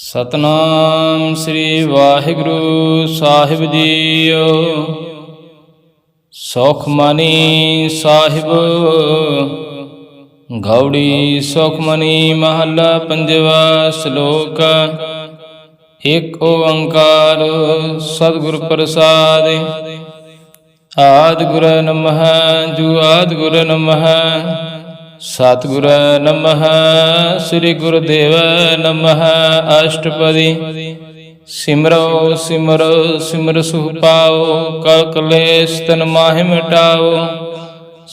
सतनाम श्री वाहिगुरु साहिब जीओ। सुखमनी साहिब गौड़ी सुखमनी महला पंजवा श्लोक। एक ओंकार सतगुर प्रसाद। आदि गुर नमः जू आदि गुर नमः सतगुर नमः श्री गुरुदेव नमः। अष्टपदी सिमरो सिमरो सिमर सुख पाओ कल कलेश तन माहि मिटाओ।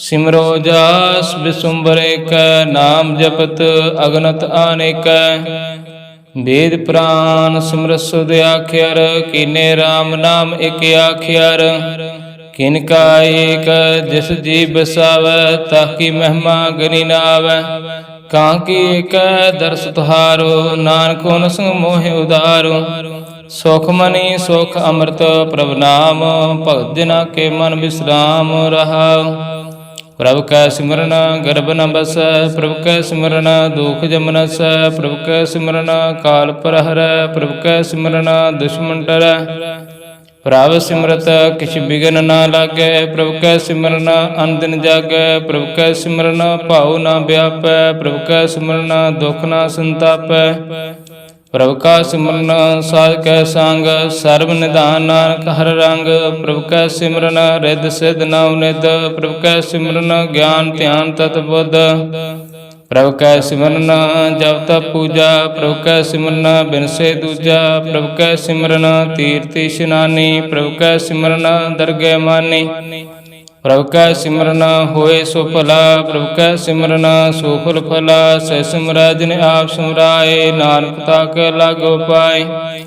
सिमरो जास विसुंबर एक नाम जपत अगनत अनेक। वेद पुराण सिमर सुध आख्यर कीने राम नाम एक आख्यर। किनका एक जिस जी बसावै ताकि महिमा गनी न आवै। कांकी एक दर्श तुहारो नानक हुन संग मोहि उदारो। सुख मनी सुख अमृत प्रभ नाम भगत जना के मन विश्राम रहाओ। प्रभु कै सिमरन गर्भ न बसै प्रभु कै सिमरन दुख जम नसै। प्रभु कै सिमरन काल प्रहरै प्रभु कै सिमरन दुश्मन डरै। प्रभ सिमरत किछ बिघन न लागै प्रभु कै सिमरन अनदिन जागै। प्रभु कै सिमरन भाव न व्यापै प्रभु कै सिमरन दुख न संतापै। प्रभु का सिमरन साध कै संग सर्व निधान नानक हर रंग। प्रभु कै सिमरन रिद्ध सिद्ध नव निध प्रभु कै सिमरन ज्ञान ध्यान तत बुद्ध। प्रभु कै सिमरन जप तप पूजा प्रभु कै सिमरन बिनसे दूजा। प्रभु कै सिमरन तीर्थ इशनानी प्रभु कै सिमरन दरगह मानी। प्रभु कै सिमरन होए सो भला प्रभु कै सिमरन सो फल फला। सह सिमरै जिन आप सिमराए नानक ताके लागो पाए।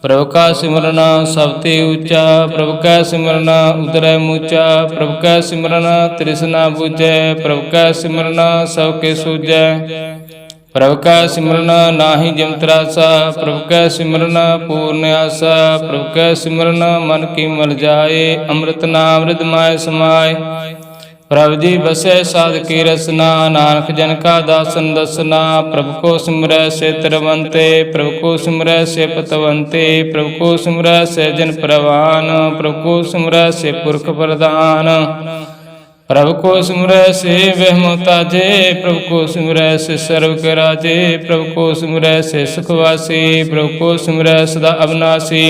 प्रभु का सिमरन सबते ऊंचा प्रभु कै सिमरन उदरै मूचा। प्रभु कै सिमरन तृष्णा बुझै प्रभु कै सिमरन सबके सूझै। प्रभु कै सिमरन नाहि जिम त्रासा प्रभु कै सिमरन पूर्ण आसा। प्रभु कै सिमरन मन की मल जाए अमृत नाम हृदय माय समाय। प्रभु जी बसै साध की रसना नानक जन का दासन दसना। प्रभु को सिमरै से तरवंते प्रभु को सिमरै से पतवंते। प्रभु को सिमरै से जन प्रवान प्रभु को सिमरै से पुरख प्रधान। प्रभु को सिमरै से वह मोहताजे प्रभु को सिमरै से सर्व के राजे। प्रभु को सिमरै से सुखवासी प्रभु को सिमरै सदा अविनाशी।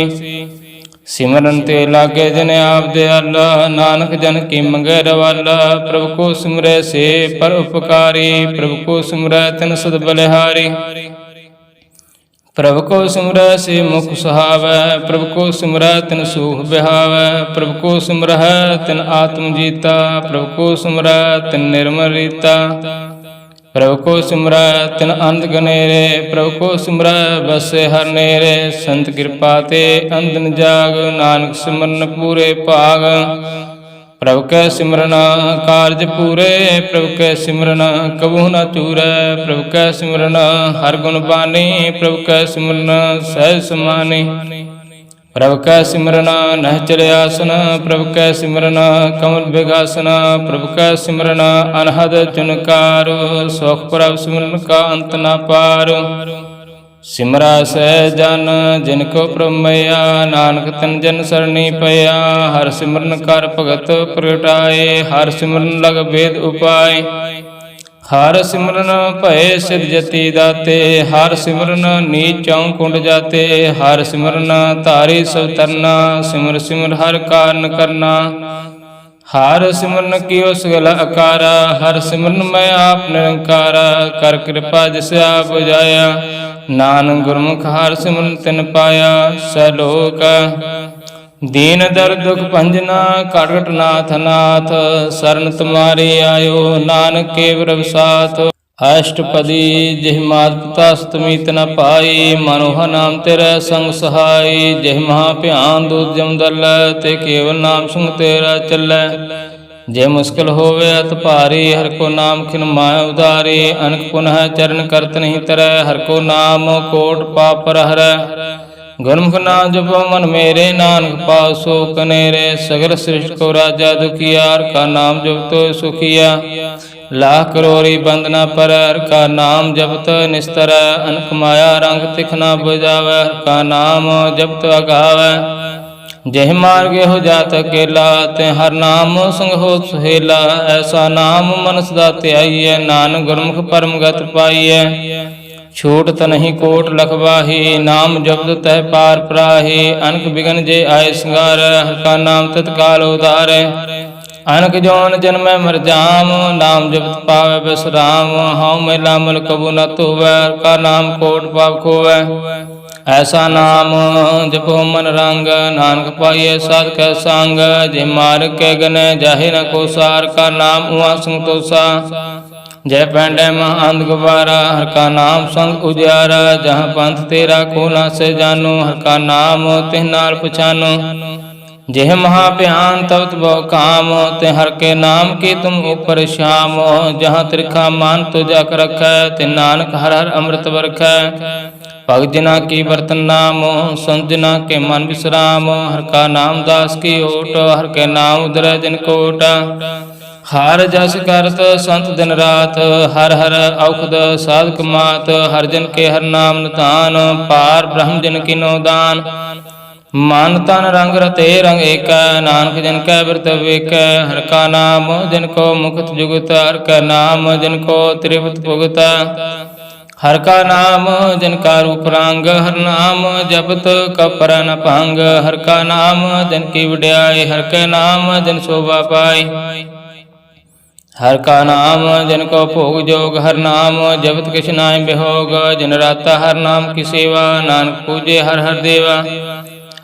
सिमरन ते लागे जन आप दयाला नानक जन की मंगै रवाला। प्रभु को सिमरै से पर उपकारी प्रभु को सिमरै तिन सद बलिहारी। प्रभु को सिमरै से मुख सुहावै प्रभु को सिमरै तिन सूह बिहावै। प्रभु को सिमरै तिन आत्म जीता प्रभु को सिमरै तिन निर्मल रीता। प्रभु को सिमरै तिन अंत गनेरे प्रभु को सिमरै बसे हर नेरे। संत कृपा ते अंदन जाग नानक सिमरन पूरे भाग। प्रभु कै सिमरन कारज पूरे प्रभु कै सिमरन कबहु न चूरै। प्रभु कै सिमरन हर गुण बानी प्रभु कै सिमरन सहज समानी। प्रभु कै सिमरन नहचर आसन प्रभु कै सिमरन कमल बिगासन। प्रभु कै सिमरन अनहद चुनकार सुख प्रभु सिमरन का अंत न पार। सिमरा सह जन जिनको प्रमया नानक तन जन सरणी पया। हर सिमरन कर भगत प्रगटाए हर सिमरन लग भेद उपाय। हर सिमरन भय सिद्ध जति दाते हर सिमरन नीच चौं कुंड जाते। हर सिमरन धारी सब तरना सिमर सिमर हर कारण करना। हर सिमरन कियो सगल अकारा हर सिमरन मैं आप निरंकारा। कर कृपा जिस आप बुझाया नानक गुरमुख हर सिमरन तिन पाया। सलोक दीन दर दुख भंजना काटकट नाथ नाथ। शरण तुम्हारी आयो नानक के प्रभ साथ। अष्टपदी जिह मात पिता स्तमित न पाई मनोह नाम तेरा संग सहाय। जिह महाभ्यान दूत जम दल ते केवल नाम संग तेरा चलै। जे मुश्किल होवे अत भारी हर को नाम खिन माय उदारी। अनक पुनः चरण करत नहीं तरह हर को नाम कोट पाप पर हरै। गुरमुख नाम जपो मन मेरे नानक पाओ सो कनेरे। सगल सृष्टि को राजा दुखियार का नाम जप तो सुखिया। लाख करोरी बंदना पर, हर का नाम जपत निस्तर, अनक माया रंग तिख न बुझावै, हर का नाम जपत अगावै। जह मार्ग हो जात अकेला, ते हर नाम संग हो सुहेला, ऐसा नाम मन सदा त्याइयै, नानक गुरमुख परम गत पाइयै। छूट तनहि कोट लखवाही, नाम जपत तह पार पराही, अनक बिघन जे आय सिंगार, हर का नाम तत्काल उधारै। अनक जौन जन्मै मर जाम, नाम जपत पावै विश्राम, हਉ मैला मल कबू न धोवै, हर का नाम कोट पाप खोवै। ऐसा नाम जपो मन रंग, नानक पाइयै साध कै संग, जे मार्ग कै गनै जाहे न कोसा, हर का नाम उहाँ संतोषा। जय पैंडै मह अंध गुबारा, हर का नाम संग उजियारा, जहाँ पंथ तेरा को न से जानो, हर का नाम तिह नाल पछानो। जेह महाभयान तवत बहु काम, ते हर के नाम की तुम ऊपर श्याम, जहाँ त्रिखा मान तुझा कर रखै, ते नानक हर हर अमृत बरखै। भगत जना की बर्तन नाम, संत जना के मन विश्राम, हर का नाम दास की ओट, हर के नाम उदरै जिन कोट। हर जस करत संत दिन रात, हर हर औखद साधक मात, हर जन के हर नाम निधान, पार ब्रह्म जन की नो दान। मन तन रंग रते रंग एक, नानक जन कै बिरत वेकै, हर का नाम जिनको मुकुत जुगत, हर का नाम जिनको त्रिपत भुगत। हर का नाम जिनका रूप रंग, हर नाम जपत कपर न भंग, हर का नाम जिनकी वड्याई, हर के नाम जिन शोभा पाई। हर का नाम जिनको भोग जोग, हर नाम जपत किछ नाय बिहोग, जिन राता हर नाम की सेवा, नानक पूजे हर हर देवा।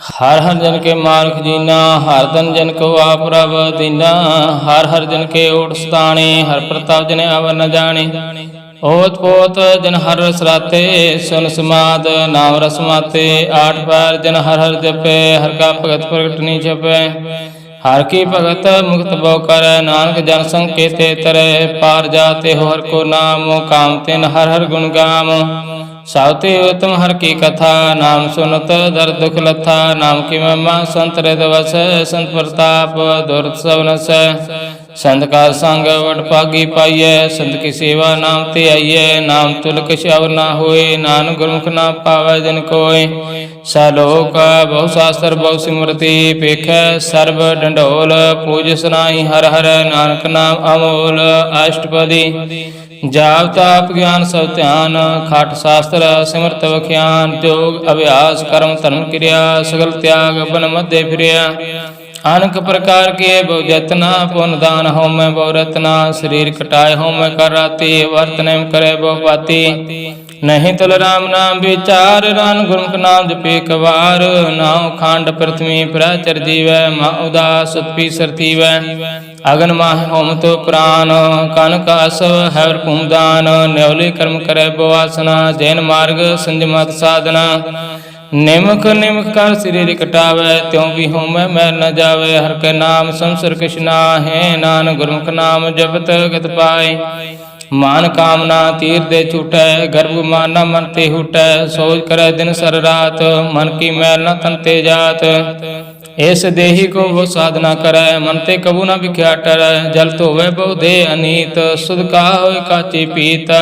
हर हर जन के मार्ग जीना, हर धन जन को आप रब दीना, हर हर जन के ओट स्थाने, हर प्रताप जन अवर न जाने। ओत पोत जन हर रस राते, सुन समाद नाम रस माते, आठ पैर जन हर हर जपे, हर का भगत प्रगट नी छपे। हर की भगत मुक्त बहु करे, नानक जन संग केते तरे, पार जाते हो हर को नाम, काम तिन हर हर गुण गाम। सावते उत्तम हर की कथा, नाम सुनत दर्द दुख लथा, नाम की महिमा संत हृदय वस, संत प्रताप दुर्त सब नस। संत का संग वड पागी पाइयै, संत की सेवा नाम ते आइयै, नाम तुल किछ अवर ना होए, नानक गुरमुख ना पावै जिन कोय। सलोक बहु शास्त्र बहु सिमरति, पेखै सर्ब डंडोल, पूज सनाहि हर हर, नानक नाम अमोल अष्टपदी। जाप ताप ज्ञान सब ध्यान, खाट शास्त्र सिमरत बख्यान, योग अभ्यास कर्म धर्म क्रिया, सगल त्याग बन मध्य फिरिया। अनेक प्रकार के बहु जतना, पुन दान हो मैं बहु रत्ना, शरीर कटाए हो मैं कर राती, वर्तन करे बहु पाती। नहीं तुल राम नाम विचार, रान गुरमुख नाम जपे कवार, नाव खांड पृथ्वी प्रचर जीवै, माँ उदास उत्पी सरतीवै। अगन माह होम तो प्राण, कन कासव हैवर पुमदान, न्यौली कर्म करे बवासना, जैन मार्ग संजमत साधना। निमक निमक कर शरीर कटावे, त्यों भी होमै मैल न जावे, हर के नाम संसर किछ नाहि, नानक गुरमुख नाम जपत गत पाए। मान कामना तीर दे छूटै, गर्भ माना मन ते हुटै, सोच करे दिन सर रात, मन की मैल न तन ते जात। इस देही को वो साधना करे, मन ते कबू न बिख्या टरै, जल धोवै बहु देह अनीत, सुध का होय काची पीत।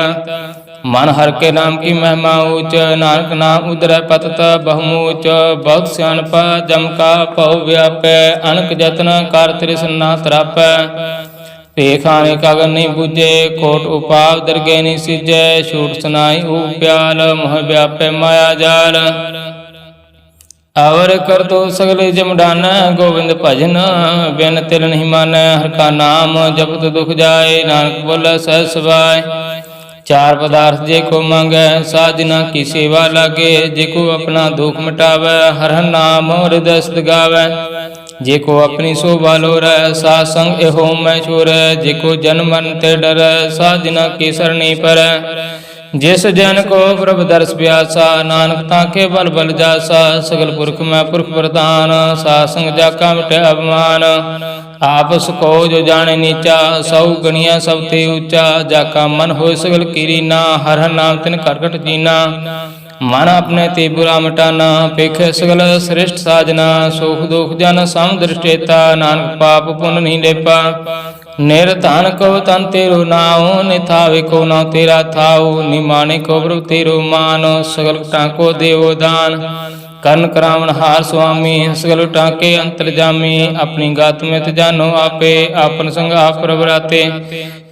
मन हर के नाम की महिमा ऊंच, नानक नाम उदरै पतत बहुमूच। बहुत सियाणप जम का पहु व्यापै, अनक जतन कर तृष्णा तरापै। पेखाने कागन नहीं बुझे, कोट उपाव दरगे नहीं सिजै, छूट सुनाई उप्याल, मोह व्यापै माया जाल। अवर कर तो सगले जम डान, गोविंद भजन बिन तिल नहीं मानै, हर का नाम जपत दुख जाए, नानक बोले सहज सुभाए। चार पदार्थ जे को मांगे, साजना की सेवा लागे, जे को अपना दुख मिटावे, हर हर नाम हृदय सद गावे। जे को अपनी शोभा लोरै, साध संग एहो मैं छोरै, जे को जन्म मरण ते डरै, साजना की सरणी परै। जिस जन को प्रभु दर्श प्यासा, नानक ताके बल बल जासा, सगल पुरख में पुरख प्रधान, साध संग जाका मिटे अभिमान। आपस को जो जाने नीचा, सौ गणिया सब ते ऊंचा, जाका मन होय सगल कीरीना, हर हर नाम तिन करकट जीना। मन अपने ते बुरा मिटाना, पेख सगल श्रेष्ठ साजना, सुख दुख जन सम दृष्टेता, नानक पाप पुण्य नहीं लेपा। निरधन को तन तेरो नाओ, निथावे को ना तेरा थाओ, निमाने को ब्रु तेरो मानो, सगल टाको देवो दान। कर्ण करावन हार स्वामी, सगल टाके अंतर्जामी, अपनी गात में जानो आपे, आपन संग आप प्रभराते।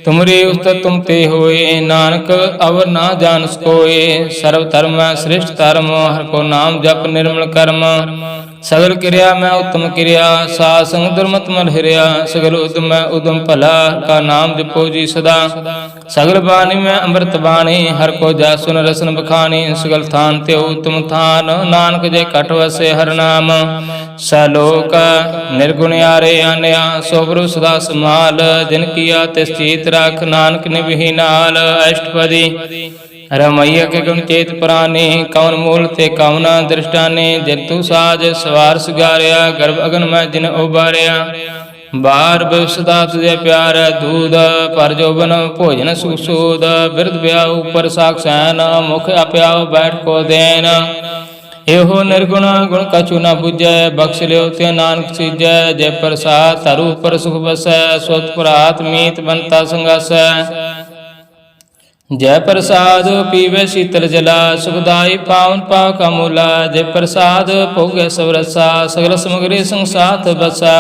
तुमरे उस्तत तुम ते होए, नानक अवर ना जान सकोए। सर्व धर्म श्रेष्ठ धर्म, हर को नाम जप निर्मल कर्म। सगल क्रिया में उत्तम क्रिया, साध संग दुर्मत मल हिरिया। सगल उद्यम में उद्यम भला, का नाम जपो जी सदा। सगल बाणी में अमृत बाणी, हर को जा सुन रसन बखानी। सगल थान ते उत्तम थान, नानक जय कट वसे हर नाम। सलोक निर्गुण यारे आनया, सोबरु सदा समाल। जिन किया तिस चीत राख, नानक निभि नाल। अष्टपदी रमैया के गुण चेत पुराने, कौन मूल ते कौना दृष्टाने। जंतु साज सवार सिगारिया, गर्भ अगन में जिन उबारिया। बार बिवसदा तुझे प्यार, दूध पर जोबन भोजन सुसूद। बिरद ब्याह ऊपर साख सैन, मुख अप्याव बैठ को देन। एहो निर्गुण गुण कछु न बुझै, बख्श लियो ते नानक सीजै। जय प्रसाद तरु पर सुख बसै, स्वत पुरात मीत बनता संगसै। जय प्रसाद पीवे शीतल जला, सुखदाई पावन पाक अमूला। जय प्रसाद भोगे सब रसा, सगल समग्री संसाथ बसा।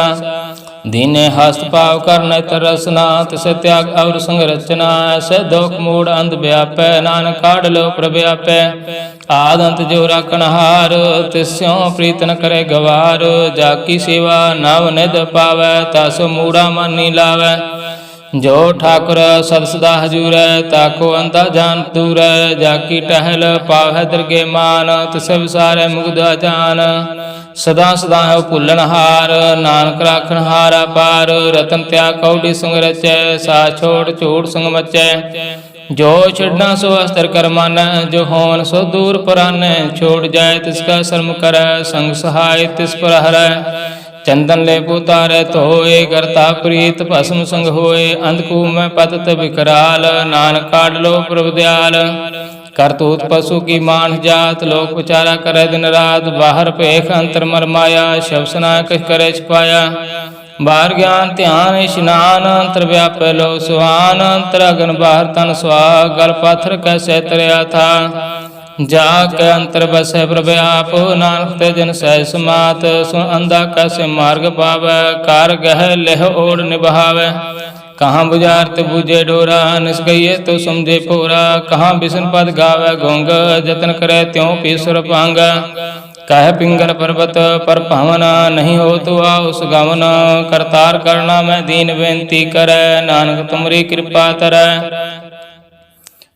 दीने हस्त पाव कर नेत्र रसना, तिसे त्याग और संग रचना। ऐसे दोख मूड अंध व्यापै, नानक काढ़ लो प्रव्यापै। आद अंत जो राखन हार, तिस्यों प्रीत न करे गवार। जाकी सेवा नव निध पावै, तासो मूढ़ा मन नी लावै। जो ठाकुर सद सदा हजूर, ताको अंता जान दूर। जाकी टहल पावै दरगे मान, तिसे विसारे मुग्ध जान। सदा सदा है भुलन हार, नानक राखन हारा पार। रतन त्याग कौड़ी संग रचै, सा छोड़ झूठ संग मचै। जो छड़ना सो अस्तर कर मन, जो होन सो दूर परान। छोड़ जाए तिसका शर्म कर, संग सहाय तिस पर हरै। चंदन ले पुतारे धोए, करता प्रीत भस्म संग होए। अंधकू में पतत विकराल, नानक काढ़ लो प्रभु दयाल। करतूत पशु की मान जात, लोक विचारा करे दिन रात। बाहर पेख अंतर मर माया, शब सना कछ करे छिपाया। बाहर ज्ञान ध्यान स्नान, अंतर व्याप लो सुहान। अंतर अगन बाहर तन सुहाग, गल पाथर कैसे तरया था। जाके अंतर बसै प्रभ आप, नानक ते जन सह समात। सुन अंधा कैसे मार्ग पावै, कार गह लेह ओढ़ निभावै। कहाँ बुझारत बूझे डोरा, निस्गइये तो समझे पोरा। कहाँ बिसन पद गावै घोंग, जतन करे त्यों पीसुर पांग। कह पिंगल पर्वत पर पावन, नहीं हो तो आओ सुगमन। करतार करना मैं दीन बेनती करे, नानक तुमरी कृपा तरੈ।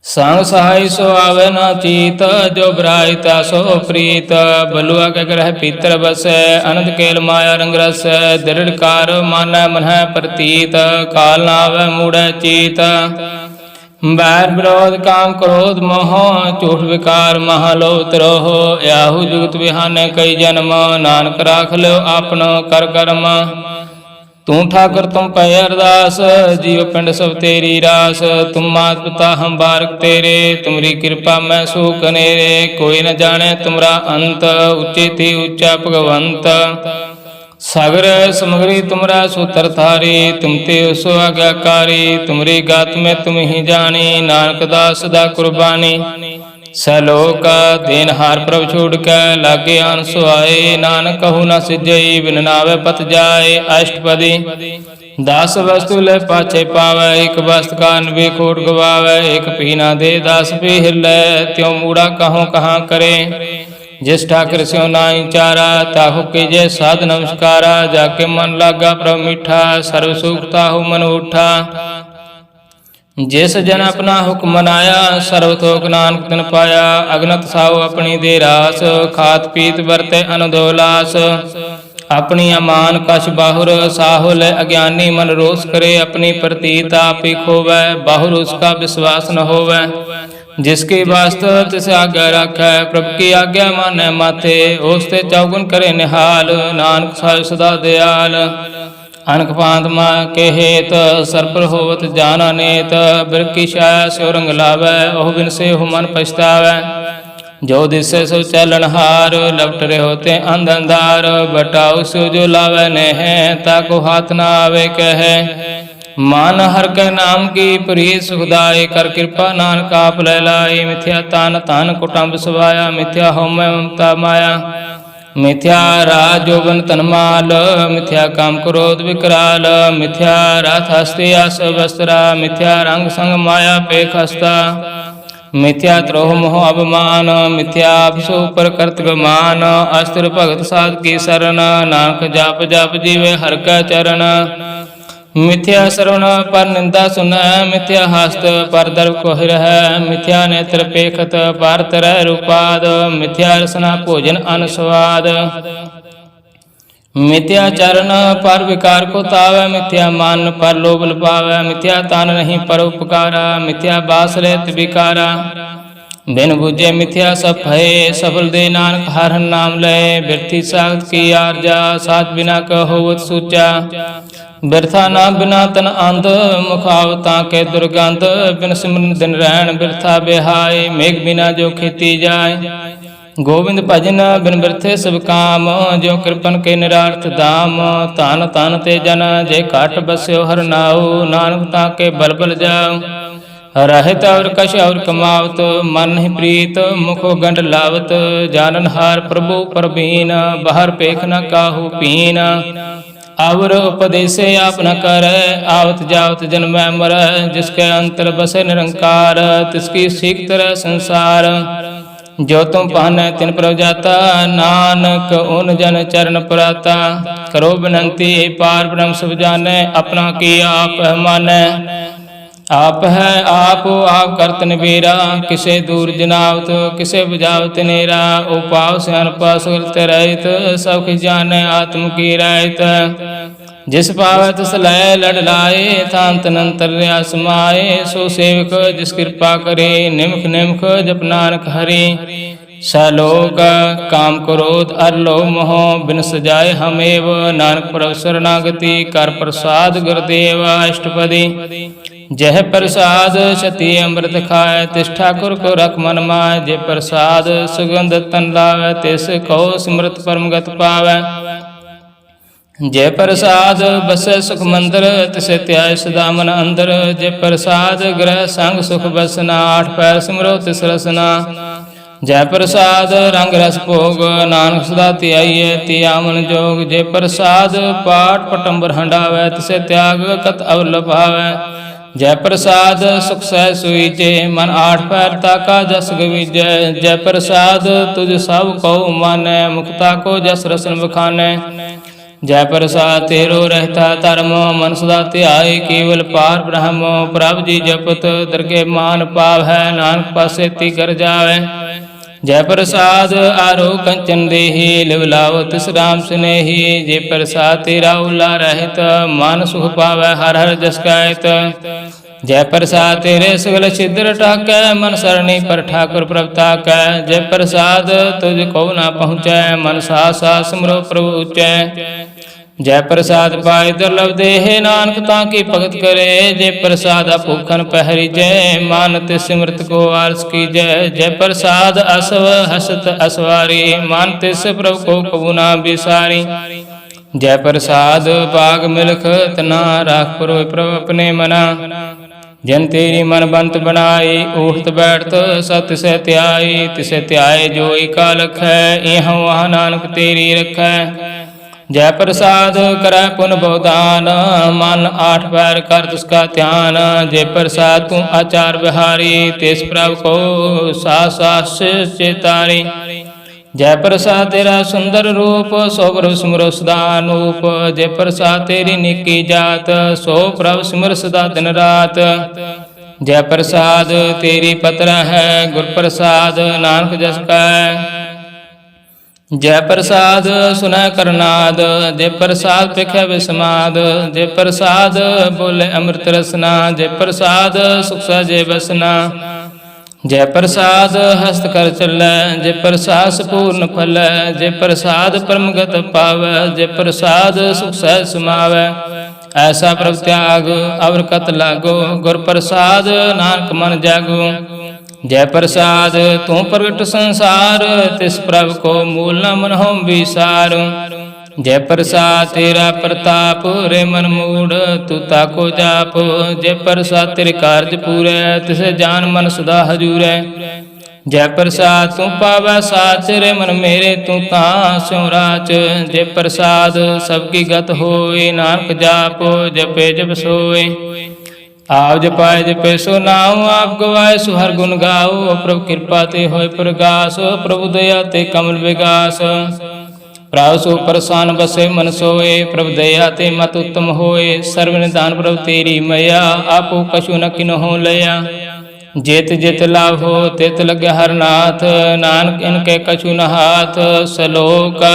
संग सहाय सो आवे ना चीत, जो बरायता सो प्रीत। बलुआ के ग्रह पीतर बसै, अनंत केल माया रंग रस। दृढ़ कार मानै मन प्रतीत, काल न आवे मूढ़ै चीत। बैर विरोध काम क्रोध मोह, झूठ विकार महालो तिरोह। याहू जुगत बिहाने कई जन्म, नानक राख लो आपनो कर कर्म। तू ठाकुर तुम पै अरदास, जीव पिंड सब तेरी रास। तुम मात पिता हम बारक तेरे, तुमरी कृपा मैं सूख नेरे। कोई न जाने तुमरा अंत, ऊंचे थी ऊंचा भगवंत। सागर समग्री तुमरा सूत्र थारी, तुम ते सो आज्ञाकारी। तुमरी गात में तुम ही जानी, नानक दास दा कुर्बानी। सलोक देन हार प्रभ छोड़ के, लागे आन सुहाए। नानक कहू न सिजई, बिन नावे पत जाए। अष्टपदी दास वस्तु ले पाछे पावे, एक वस्त कान भी खोट गवावे। एक पीना दे दास भी हिले, त्यों मूढ़ा कहो कहाँ करे। जिस ठाकर स्यों नाई चारा, ताहु कीजे साध नमस्कारा। जाके मन लागा प्रभ मीठा, सर्व सुख ताहु मन उठा। जिस जन अपना हुक्म मनाया, सर्वथोक नानक तिन पाया। अगनत साहु अपनी दे रास, खात पीत बरते अनुदोलास। अपनी अमान कछ बाहुर, साहुल अज्ञानी मन रोष करे। अपनी प्रतीत आप ही खोवै, बाहुर उसका विश्वास न होवै। जिसकी वास्तव तिस आज्ञा राखै, प्रभु की आज्ञा मानै माथे। ओसते चौगुन करे निहाल, नानक साहिब सदा दयाल। अनक पांत माँ के हेत, सरपर होवत जाना नेत। बिरकी छाया स्यो रंग लावै, ओह बिन से हो मन पछतावै। जो दिसे सो चलन हार, लपट रहे होते अंध अंधार। बटाऊ स्यो जो लावै नेह, ताको हाथ न आवे कहे। मन हर के नाम की प्री सुखदाई, कर कृपा नानक आप ले लाई। मिथ्या तान तान कुटुंब सवाया, मिथ्या होम ममता माया। मिथ्या राज जोबन तनमाल, मिथ्या काम क्रोध विकराल। मिथ्या राथ हस्ती आस वस्त्रा, मिथ्या रंग संग माया पेख हस्ता। मिथ्या द्रोह मोह अभिमान, मिथ्या आपसो पर कर्तव्यमान। अस्त्र भगत साध की शरण, नानक जाप जाप जीवे हर का चरण। मिथ्या श्रवण पर निंदा सुन, मिथ्या हस्त पर दर्भ कोहि रह। मिथ्या नेत्र पेखत पर तरह रूपाद, मिथ्या रसना भोजन अनुस्वाद। मिथ्या चरण पर विकार को तावै, मिथ्या मान पर लोभ लुभावै। मिथ्या तान नहीं पर उपकारा, मिथ्या बास रहत विकारा। बिन बुझे मिथ्या सब भय, सफल दे नानक हर नाम लय। बिरथी सागत की आरजा, साथ बिना कहोवत सूचा। बिरथा ना बिना तन अंध, मुखावता के दुर्गंध। बिन सिमरन दिन रहन बिरथा बेहाय, मेघ बिना जो खेती जाय। गोविंद भजन बिन बिरथे सब काम, जो कृपन के निरार्थ दाम। तान तान ते जन जे काट बस्यो हर नाऊ, नानक ताके बल बल जाओ। रहत और कश और कमावत, मन ही प्रीत मुखो गंड लावत। जानन हार प्रभु परबीन, बाहर पेख न काहू पीन। और उपदेशे आप न कर, आवत जावत जन्म मर। जिसके अंतर बसे निरंकार, तिसकी सीख तरह संसार। जो तुम पाहने तिन प्रभ जाता, नानक उन जन चरण पुराता। करो विनंती पार ब्रह्म सब जाने, अपना की आप माने। आप है आप करत निबेरा, किसे दूर जनावत किसे बुझावत नेरा। उपाव स्यान पास रहित, सब किस जाने आत्म की रायत। जिस पावत सलय लड़ लाए, थांत नंतर समाये। सो सेवक जिस कृपा करे, निमख निमख जप नानक हरि। सलोक काम क्रोध अर लोभ मोह, बिन सजाए हमेव। नानक प्रभु शरणागति, कर प्रसाद गुरुदेव अष्टपदी। जह प्रसाद सती अमृत खाए, तिस ठाकुर को रख मन माय। जे प्रसाद सुगंध तन लावे, तिस को सिमृत परम गत पावै। जय प्रसाद बसै सुख मंदिर, तिसे त्याय सदा मन अंदर। जय प्रसाद ग्रह संग सुख बसना, आठ पैर सिमरो तिस रसना। जय प्रसाद रंग रस भोग, नानक सदा त्याइये तिया मन जोग। जय प्रसाद पाठ पटंबर हंडावै, तिसे त्याग कत अवलभ भावै। जय प्रसाद सुख सह सुईजे, मन आठ पैर ताका जस गवीजै। जय प्रसाद तुझ सब को मानै, मुक्ता को जस रसन बखानै। जय प्रसाद तेरो रहता धर्म, मन सदा ध्याय केवल पार ब्रह्म। प्रभ जी जपत दरगे मान पाव है, नानक पासे ती कर जावे। जय प्रसाद आरो कंचन देहि, लिव लाओ तिस राम स्नेही। जय प्रसाद तेरा उला रहत, मान सुख पावै हर हर जस गायत। जय प्रसाद तेरे सगल छिद्र टाकै, मन सरणी पर ठाकुर प्रभ ताकै। जय प्रसाद तुझ को ना पहुँचै, मन सा सा सिमरो प्रभु ऊचै। जय प्रसाद पाए दुर्लभ देह, नानक ताकी भगत करे। जय प्रसाद भूखन पहरी जय, मानत सिमरत को आरस की जय। जय प्रसाद असव हसत असवारी, मानत प्रभु को कबू ना बिसारी। जय प्रसाद बाग मिलख तना, राख पुरो प्रभु अपने मना। जन तेरी मन बंत बनाई, उठत बैठत सत से त्याई। तिसे त्याय जो कालख है, यहाँ वहाँ नानक तेरी रखै। जय प्रसाद करै पुन बहुदान, मन आठ पैर कर तिसका ध्यान। जय प्रसाद तू आचार बिहारी, तिस प्रभु को सास सास चेतारी। जय प्रसाद तेरा सुंदर रूप, सो प्रभु सिमरो सदा अनूप। जय प्रसाद तेरी निकी जात, सो प्रभु सिमर सदा दिन रात। जय प्रसाद तेरी पत्र है, गुर प्रसाद नानक जस कै। जय प्रसाद सुनय करनाद, जय प्रसाद पेखै विस्माद। जय प्रसाद बोले अमृत रसना, जय प्रसाद सुख सहजे बसना। जय प्रसाद हस्त कर चलै, जय प्रसाद पूर्ण फल। जय प्रसाद परमगत पावै, जय प्रसाद सुख सहज समावै। ऐसा प्रभ त्याग अवर कत लागो, गुर प्रसाद नानक मन जागो। जय प्रसाद तू प्रगट संसार, तिस प्रभ को मूल न मनहुँ विसार। जय प्रसाद तेरा प्रताप रे मन मूड तू ताको जाप। जय प्रसाद तेरे कार्य पूरे तिसे जान मन सदा हजूरै। जय प्रसाद तू पावै साच रे मन मेरे तू तां स्यों राच। जय प्रसाद सबकी गत होए नानक जाप जपे जप सोए। आप जपाए जपे सो नाम आप गवाए सो हर गुण गाओ। प्रभु कृपा ते होए प्रगास प्रभु दया ते कमल विगास। प्रभु सो प्रसन्न बसे मन सोए प्रभु दया ते मत उत्तम होए। सर्व निधान प्रभु तेरी मैया आपो कछु न किन्हो लया। जेत जेत लाभ हो तेत लगे हर नाथ नानक इनके कछु न हाथ। सलोक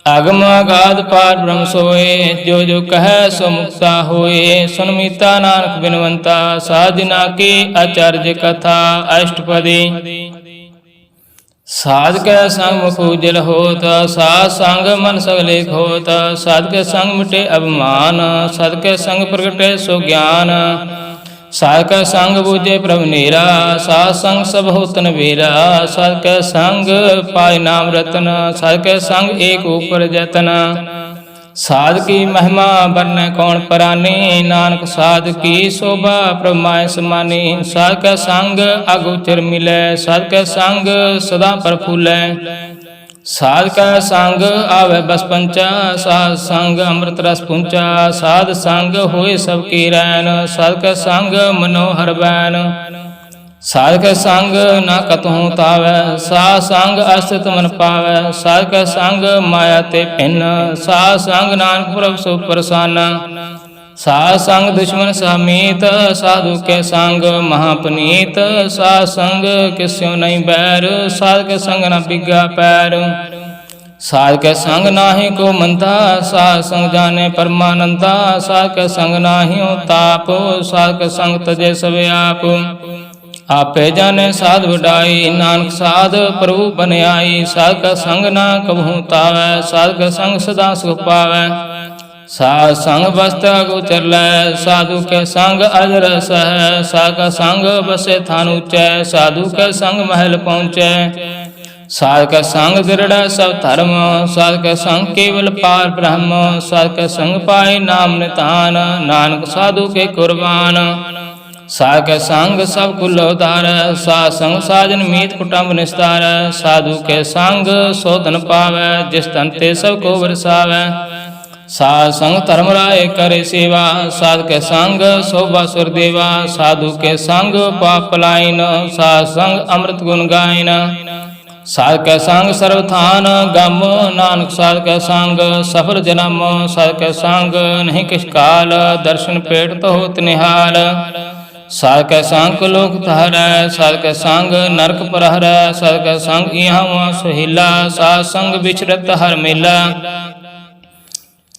आगम अगाध पार ब्रह्म सोए जो जो कह सो मुक्ता होए। सुन मीता नानक बिनवंता साजना की आचार्य कथा अष्टपदी। साध के संग मुख उजल होत साध संग मन सगले होत। साध के संग मिटे अभिमान साध के संग प्रगटे सो ज्ञान। साध के संग बूझे प्रभु नीरा साध संग सब हो तन वीरा। साध के संग पाय नाम रतन साध के संग एक ऊपर जतन। साध की महिमा बरने कौन परानी नानक साध की शोभा प्रभु माय समानी। साध के संग अगोचर मिले साध के संग सदा प्रफुल्लै। साध का संग आवे बस पंचा साध संग अमृत रस पुंचा। साध संग होए सबकी रैन साध का संग मनोहर बैन। साध का संग न कतहु तावै साध संग अस्तित्व मन पावै। साध का संग माया ते भिन्न साध संग नानक प्रभु सो प्रसन्न। साध संग दुश्मन समीत साधु के संग महापनीत। साध संग किस्यो नहीं बैर साध के संग न बिगा पैर। साध के संग नाही को मनता साध संग जाने परमानंदा। साध के संग नाही हो ताप साध के संग तजे सवे आप। आपे जाने साध वडाई नानक साध प्रभु बन आई। साध का संग ना कबहू तावै साध का संग सदा सुख पावै। साध संग बस्त गोचर लै साधु के संग अजरस है। साध का संग बसे थान ऊंचे साधु के संग महल पहुँचे। साध का संग दृढ़ सब धर्म साध का संग केवल पार ब्रह्म। साध का संग पाए नाम नितान नानक साधु के कुर्बान। साध के संग सब कुल उदार साध संग साजन मीत कुटुंब निस्तार। साधु के संग सो धन पावै जिस धन ते सब को बरसावै। साध संग धर्मराय करे सेवा साध के संग शोभा सुर देवा। साधु के संग पाप पलायन साध संग अमृत गुण गायन। साध के संग सर्वथान गम नानक साध के संग सफर जन्म। साध के संग नहीं किस काल दर्शन पेट तो होत निहाल। साध के संग लोक तहरै साध के संग नरक प्रहरै। साध के संग यहाँ वहाँ सुहिला साध संग विचरत हर मेला।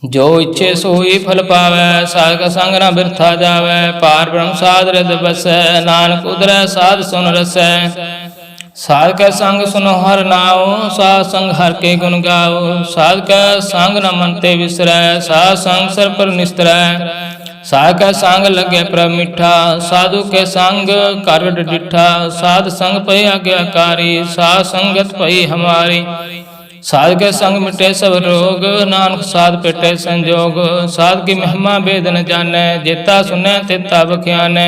जो इच्छे सोई फल पावै साध का संग न बिरथा जावै। पार ब्रह्म साध हृदय बसै नानक उदरै साध सुन रसै। साध का संग सुनो हर नाओ साध संग हर के गुण गाओ। साध का संग न मन ते विसरै साध संग सर पर निस्तरै। साध का संग लगे प्रभ मिठा साधु के संग कर डिठा। साध संग पै आज्ञाकारी साध संगत पै हमारी। साध के संग मिटे सब रोग नानक साध पेटे संजोग। साध की महिमा वेद न जाने जेता सुने तेता बख्याने।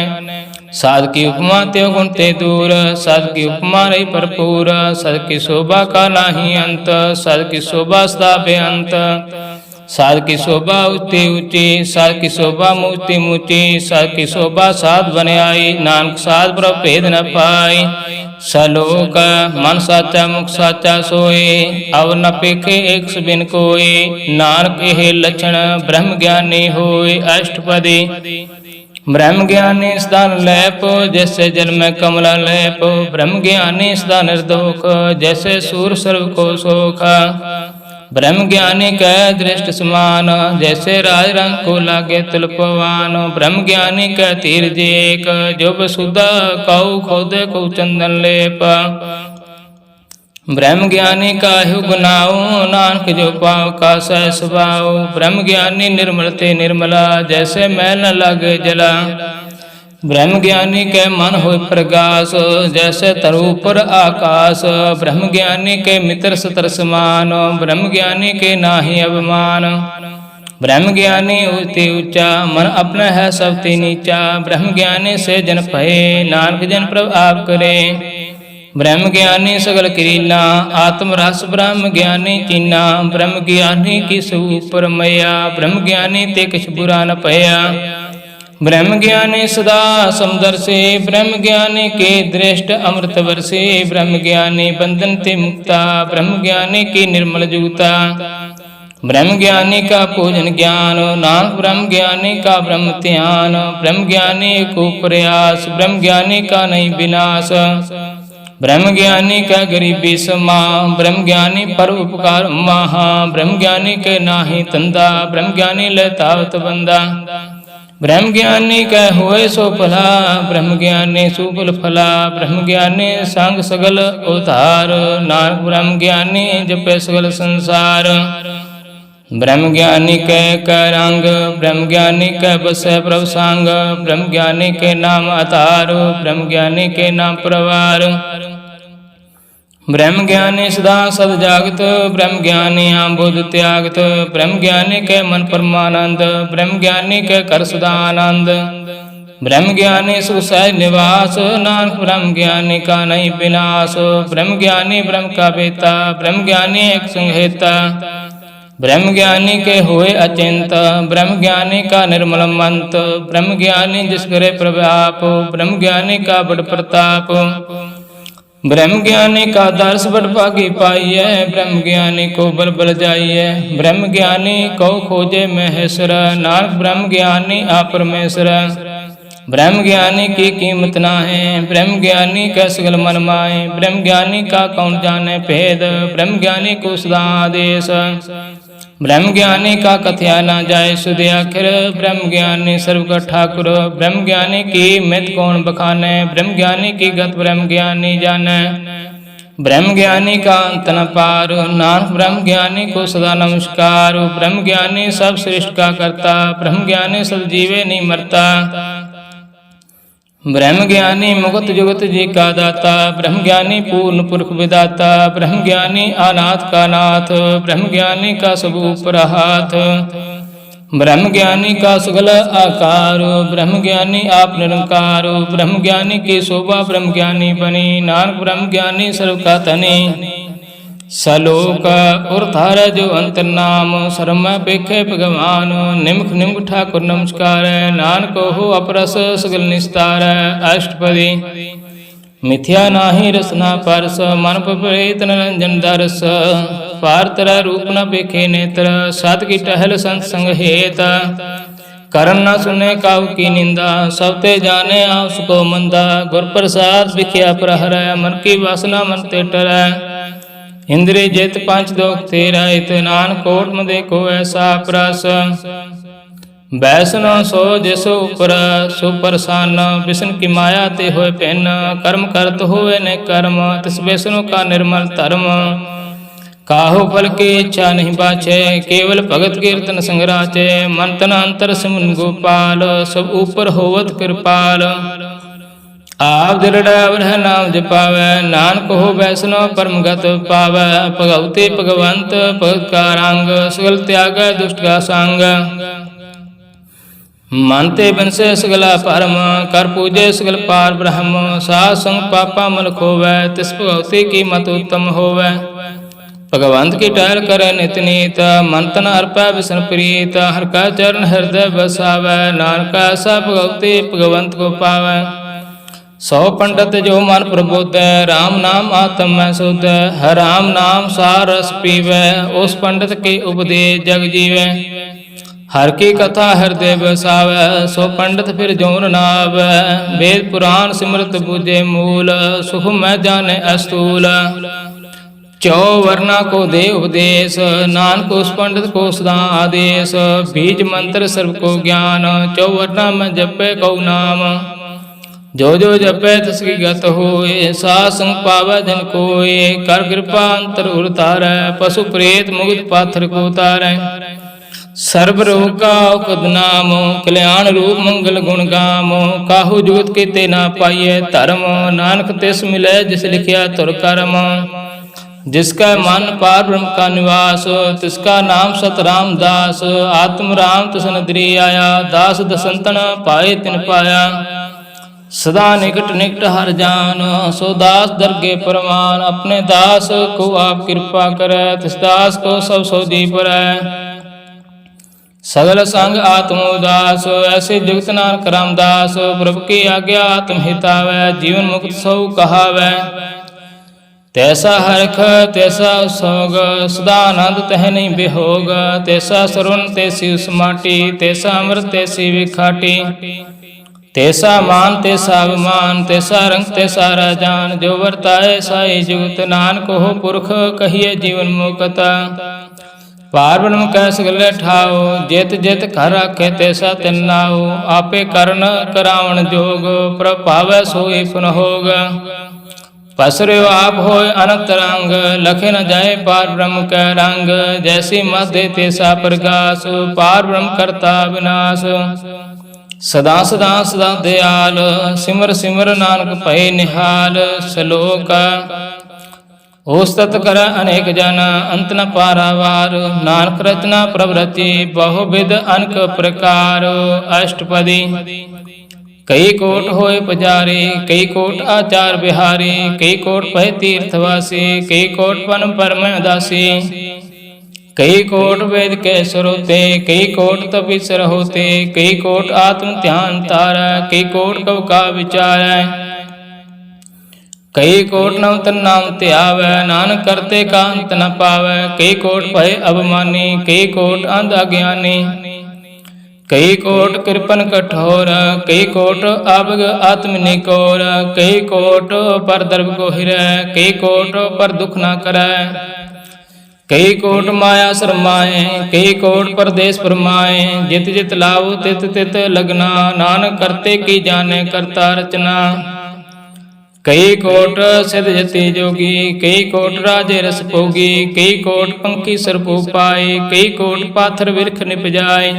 साध की उपमा त्यो गुण ते दूर साध की उपमा रही भरपूर। साध की शोभा का नाही अंत साध की शोभा सदा बेअंत। साध की शोभा ऊंची ऊंची साध की शोभा मूर्ति मूर्ति। साध की शोभा साध बन आई नानक साध प्रभ भेद न पाई। सलोक मन साचा मुख साचा सोए अब न पेखे एक बिन कोई। नानक हे लक्षण ब्रह्म ज्ञानी होए अष्टपदी। ब्रह्म ज्ञानी सदा लैप जैसे जल में कमला लैप। ब्रह्म ज्ञानी सदा निर्दोख जैसे सूर सर्व को सोख। ब्रह्म ज्ञानी कै दृष्ट समान जैसे राज रंग को लागे तुलपवान। ब्रह्म ज्ञानी कै तीर जेक जो बसुदा कऊ खोदे को चंदन लेप। ब्रह्म ज्ञानी काहु गुनाऊ नानक जो पाव का सह स्वभाव। ब्रह्म ज्ञानी निर्मल ते निर्मला जैसे मैल न लागे जला। ब्रह्म ज्ञानी के मन होय प्रकाश, जैसे तरु पर आकाश। ब्रह्म ज्ञानी के मित्र सतर समान, ब्रह्म ज्ञानी के नाहि अभिमान। ब्रह्म ज्ञानी ऊंचे ऊंचा, मन अपना है सबते नीचा। ब्रह्म ज्ञानी से जन भये, नानक जन प्रभ आप करे। ब्रह्म ज्ञानी सगल कीना, आत्म रस ब्रह्म ज्ञानी चीना। ब्रह्म ज्ञानी की ऊपर मैया, ब्रह्म ज्ञानी ते किछ बुरा न पया। ब्रह्म ज्ञानी सदा समदर्शी, ब्रह्म ज्ञानी के दृष्ट अमृत वर्षी। ब्रह्म ज्ञानी बंधन ते मुक्ता, ब्रह्म ज्ञानी की निर्मल जूता। ब्रह्म ज्ञानी का पूजन ज्ञान, नानक ब्रह्म ज्ञानी का ब्रह्म ध्यान। ब्रह्म ज्ञानी को प्रयास, ब्रह्म ज्ञानी का नहीं विनाश। ब्रह्म ज्ञानी का गरीबी समा, ब्रह्म ज्ञानी पर उपकार महा। ब्रह्म ज्ञानी के नाहि तंदा, ब्रह्म ज्ञानी लेतावत बंदा। ब्रह्म ज्ञानी कह हुए सो फला, ब्रह्म ज्ञानी सुफल फला। ब्रह्म ज्ञानी संग सगल उधार, नानक ब्रह्म ज्ञानी जपे सगल संसार। ब्रह्म ज्ञानी कह रंग, ब्रह्म ज्ञानी कह बसै प्रभ संग। ब्रह्म ज्ञानी के नाम अतार, ब्रह्म ज्ञानी के नाम प्रवार। ब्रह्म ज्ञानी सदा सद जागत, ब्रह्म ज्ञानी आंबुद त्यागत। ब्रह्म ज्ञानी के मन परमानंद, ब्रह्म ज्ञानी के कर सदा आनंद। ब्रह्म ज्ञानी सुख सहज निवास, नानक ब्रह्म ज्ञानी का नहीं विनाश। ब्रह्म ज्ञानी ब्रह्म का बेता, ब्रह्म ज्ञानी एक संहेता। ब्रह्म ज्ञानी के हुए अचिंत, ब्रह्म ज्ञानी का निर्मल मंत। ब्रह्म ज्ञानी जिस करे प्रभाप, ब्रह्म ज्ञानी का बड़ प्रताप। ब्रह्म ज्ञानी का दर्श बड़ भागी पाइए, ब्रह्म ज्ञानी को बल बल जाइए। ब्रह्म ज्ञानी को खोजे महेश्वर, नानक ब्रह्म ज्ञानी आप परमेश्वर। ब्रह्म ज्ञानी की कीमत ना है, ब्रह्म ज्ञानी का सगल मन माए। ब्रह्म ज्ञानी का कौन जाने भेद, ब्रह्म ज्ञानी को सदा आदेश। ब्रह्म ज्ञानी का कथया ना जाए सुध आखिर, ब्रह्म ज्ञानी सर्व का ठाकुर। ब्रह्म ज्ञानी की मित कौन बखाने, ब्रह्म ज्ञानी की गत ब्रह्म ज्ञानी जाने। ब्रह्म ज्ञानी का अंत न पार, नानक ब्रह्म ज्ञानी को सदा नमस्कार। ब्रह्म ज्ञानी सब सृष्टि का करता, ब्रह्म ज्ञानी सब जीवे नहीं मरता। ब्रह्म ज्ञानी मुगत जुगत जी का दाता, ब्रह्म ज्ञानी पूर्ण पुरख विदाता। ब्रह्म ज्ञानी अनाथ का नाथ, ब्रह्म ज्ञानी का सब ऊपर हाथ। ब्रह्म ज्ञानी का सगल आकार, ब्रह्म ज्ञानी आप निरंकार। ब्रह्म ज्ञानी की शोभा ब्रह्म ज्ञानी बनी, नानक ब्रह्म ज्ञानी सर्व का तनी। सलोक उर्धार जो अंतर नाम, शर्म पेखे भगवान। निमुख निमुख ठाकुर नमस्कार, नानक हो अपरस सगल निस्तार। अष्टपदी मिथ्या नाहि रसना परस, मन प्रेत निरंजन दरस। पारतर रूप न पेखे नेत्र, सत की टहल संत संग हेत। करन न सुने काहू की निंदा, सबते जाने आप को मंदा। गुर प्रसाद विख्या प्रहर, मन की वासना मन ते टरै। इंद्रिय जित पंच दोख तेरा, इतनान कोट में देखो ऐसा प्रस। बैसनो सो जिसो उपर सुप्रसन्न, विष्णु की माया ते होए भिन्न। कर्म करत होए न कर्म, तिस विष्णु का निर्मल धर्म। काहू फल की इच्छा नहीं बाछे, केवल भगत कीर्तन संगराचे। मन तन अंतर सिमन गोपाल, सब ऊपर होवत कृपाल। आप दृढ़ नाम जपावै, नानक हो वैष्णव परम गत पावै। भगवती भगवंत भगत का रंग, सगल त्याग दुष्ट का संग। मानते बिनसे सगला परम, कर पूजे सगल पार ब्रह्म। साध संग पापा मल खोवै, तिस भगवती की मत उत्तम होवै। भगवंत की टहल करे नित नीत, मन तन अर्पै विष्णु प्रीत। हर का चरण हृदय बसावै, नानक ऐसा भगवती भगवंत को पावै। सौ पंडित जो मन प्रबुद्ध, राम नाम आत्म में शुद्ध। हर राम नाम सार रस पीवै, उस पंडित के उपदेश जग जीवै। हर की कथा हृदय बसावै, सो पंडित फिर जोन नावै। वेद पुराण सिमरत बुझे मूल, सुख में जाने अस्तूल। चौ वर्णा को दे उपदेश, नानक उस पंडित को सदा आदेश। बीज मंत्र सर्व को ज्ञान, चौ वर्णा में जपे कौ नाम। जो जो जपे तिसकी गत होए, साध संग पावै जन कोय। कर कृपा अंतर उतारै, पशु प्रेत मुक्त पाथर को उतारै। ਸਰਬ ਰੋਗ ਕਾ ਔਖਦ ਨਾਮ, ਕਲਿਆਣ ਰੂਪ ਮੰਗਲ ਗੁਣ ਗਾਮ। ਕਾਹੂ ਜੁਗਤ ਕੀਤੇ ਨਾ ਪਾਈਐ ਧਰਮ, ਨਾਨਕ ਤਿਸ ਮਿਲੈ ਜਿਸ ਲਿਖਿਆ ਧੁਰ ਕਰਮ। जिसका मन पार ब्रह्म का निवास, तिसका नाम सत रामदास। आत्म राम तिस नदरी आया, दास दसंतन पाए तिन पाया। सदा निकट निकट हर जान, सो दास दरगे परमान। अपने दास को आप कृपा करे, तिस दास को सब सो जी परै। सगल संग आत्म उदास, ऐसे जुगत नानक रामदास। प्रभु की आज्ञा आत्म हितावै, जीवन मुक्त सौ कहावै। तैसा हरख तैसा सोग, सदा आनंद तह नहीं बेहोग। तैसा सरुण तैसी उसमाटी, तैसा अमृत तैसी विखाटी। तैसा मान तैसा अभिमान, तैसा रंग तैसा राजान। जो वर्ताए साई जुगत, नानक हो पुरख कहिए जीवन मुक्त। पार ब्रह्म कै सगले ठाओ, जित जित घर राखे तैसा तिन नाओ। आपे करन करावण जोग, प्रभावै सोई पुन होग। पसर्यो आप होय अनंत रंग, लखे न जाए पार ब्रह्म कै रंग। जैसी मध्य तैसा प्रकाश, पार ब्रह्म करता विनाश। सदा सदा सदा दयाल, सिमर सिमर नानक भय निहाल। श्लोक ओस्तत कर अनेक जन, अंत न पारावार। नानक रचना प्रवृत्ति, बहुविध अनेक प्रकार। अष्टपदी कई कोट होए पुजारी, कई कोट आचार बिहारी। कई कोट पै तीर्थवासी, कई कोट पन परम दासी। कई कोट वेद के सरोते, कई कोट तपीसर होते। कई कोट आत्म ध्यान तार, कई कोट कव का विचार। कई कोट नवतन नाम त्यावै, नानक करते का अंत न पावै। कई कोट भय अभिमानी, कई कोट अंध अज्ञानी। कई कोट कृपन कठोर, कई कोट अवग आत्म निकोर। कई कोट पर दर्भ को हिरै, कई कोट पर दुख न करै। कई कोट माया शरमाए, कई कोट परदेश फरमाए। जित जित लाओ तित तित लगना, नानक करते की जाने करता रचना। कई कोट सिद्ध जति जोगी, कई कोट राजे रस भोगी। कई कोट पंखी सरपू पाए, कई कोट पाथर बिरख निप जाए।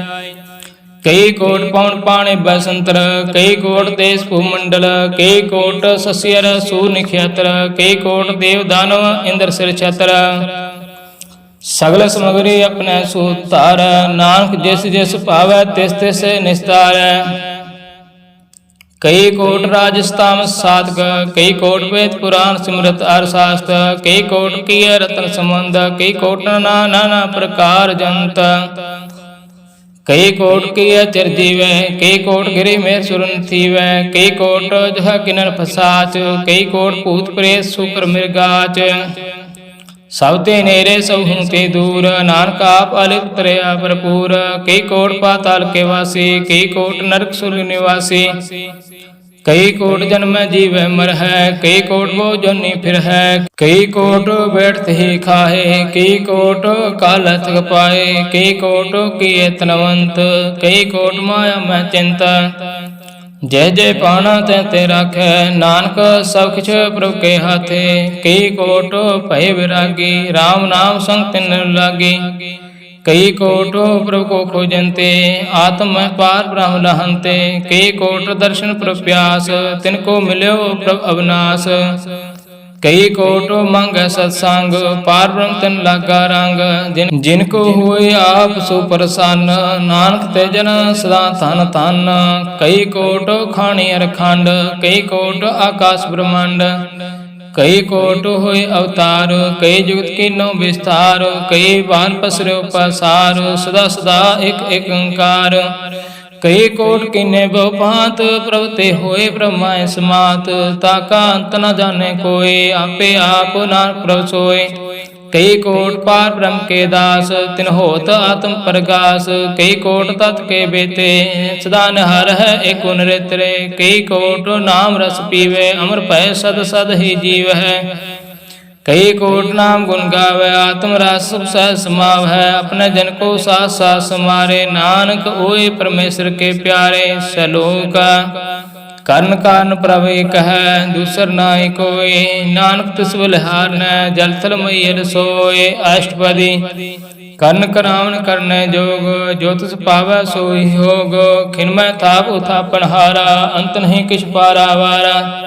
कई कोट पवन पाणे बसंतर, कई कोट देश भूमंडल। कई कोट सस्यर सूर निख्यातर, कई कोट देव दानव इंद्र सिर छत्र। सगल समगरी अपने सूतार, नानक जिस जिस पावै तिस तिस निस्तार। कई कोट राजस्थान साधक, कई कोट वेद पुराण सिमरत अर शास्त्र। कई कोट किए रतन संबंध, कई कोट नाना नाना प्रकार जंत। कई कोट किए चिर जीवै, कई कोट गिरि में सुरन थीवै। कई कोट जह किनर फसाच, कई कोट भूत प्रेत सुकर मृगाच। सब ते नेरे सब हूँ ते दूर, नानक आप अलिप तरया भरपूर। कई कोट पाताल के वासी, कई कोट नरक सुर निवासी। कई कोट जन्म जीव मर है, कई कोट वो जोनी फिर है। कई कोट बैठते ही खाए, कई कोट काल थक पाए। कई कोट किए तनवंत, कई कोट माया में चिंता। जय जय पाना तै ते राखै, नानक सब किछ प्रभु के हाथे। कई कोट भय विरागी, राम नाम संग तिन लागी। कई कोट प्रभु को खोजनते, आत्म में पार ब्रह्म लहनते। कई कोट दर्शन प्रप्यास, तिनको मिल्यो प्रभु अविनाश। कई कोट मांग सत्संग, पार ब्रह्म तिन लागा रंग। जिनको हुए आप सुप्रसन्न, नानक ते जन सदा धन धन। कई कोट खाणी अरखंड, कई कोट आकाश ब्रह्मांड। कई कोट होए अवतार, कई जुगत कीनो विस्तार। कई बान पसरो पसार, सदा सदा एक एक ओंकार। कई कोट कीने बहुभांत, प्रभु ते होए ब्रह्मा समात। ताका अंत न जाने कोई, आपे आप नानक प्रभु सोए। कई कोट पार ब्रह्म के दास, तिन होत आत्म प्रकाश। कई कोट तत् के बेते, सदा निहार है एक नरेतरे। कई कोट नाम रस पीवे, अमर भय सद सद ही जीव है। कई कोट नाम गुण गावे, आत्म रस सह समाव है। अपने जन को साथ साथ समारे, नानक ओए परमेश्वर के प्यारे। श्लोक कर्ण कारण प्रभु कह, दूसर नाई कोई। नानक तिस बलिहार न, जल थल मैयर सोए। अष्टपदी ਕਰਨ ਕਰਾਵਨ ਕਰਨੇ ਜੋਗ, ਜੋ ਤਿਸ ਪਾਵੈ ਸੋਈ ਹੋਗ। ਖਿਨਮੈ ਥਾਪ ਉਥਾਪਨ ਹਾਰਾ, ਅੰਤ ਨਹੀਂ ਕਿਛ ਪਾਰਾ ਵਾਰਾ।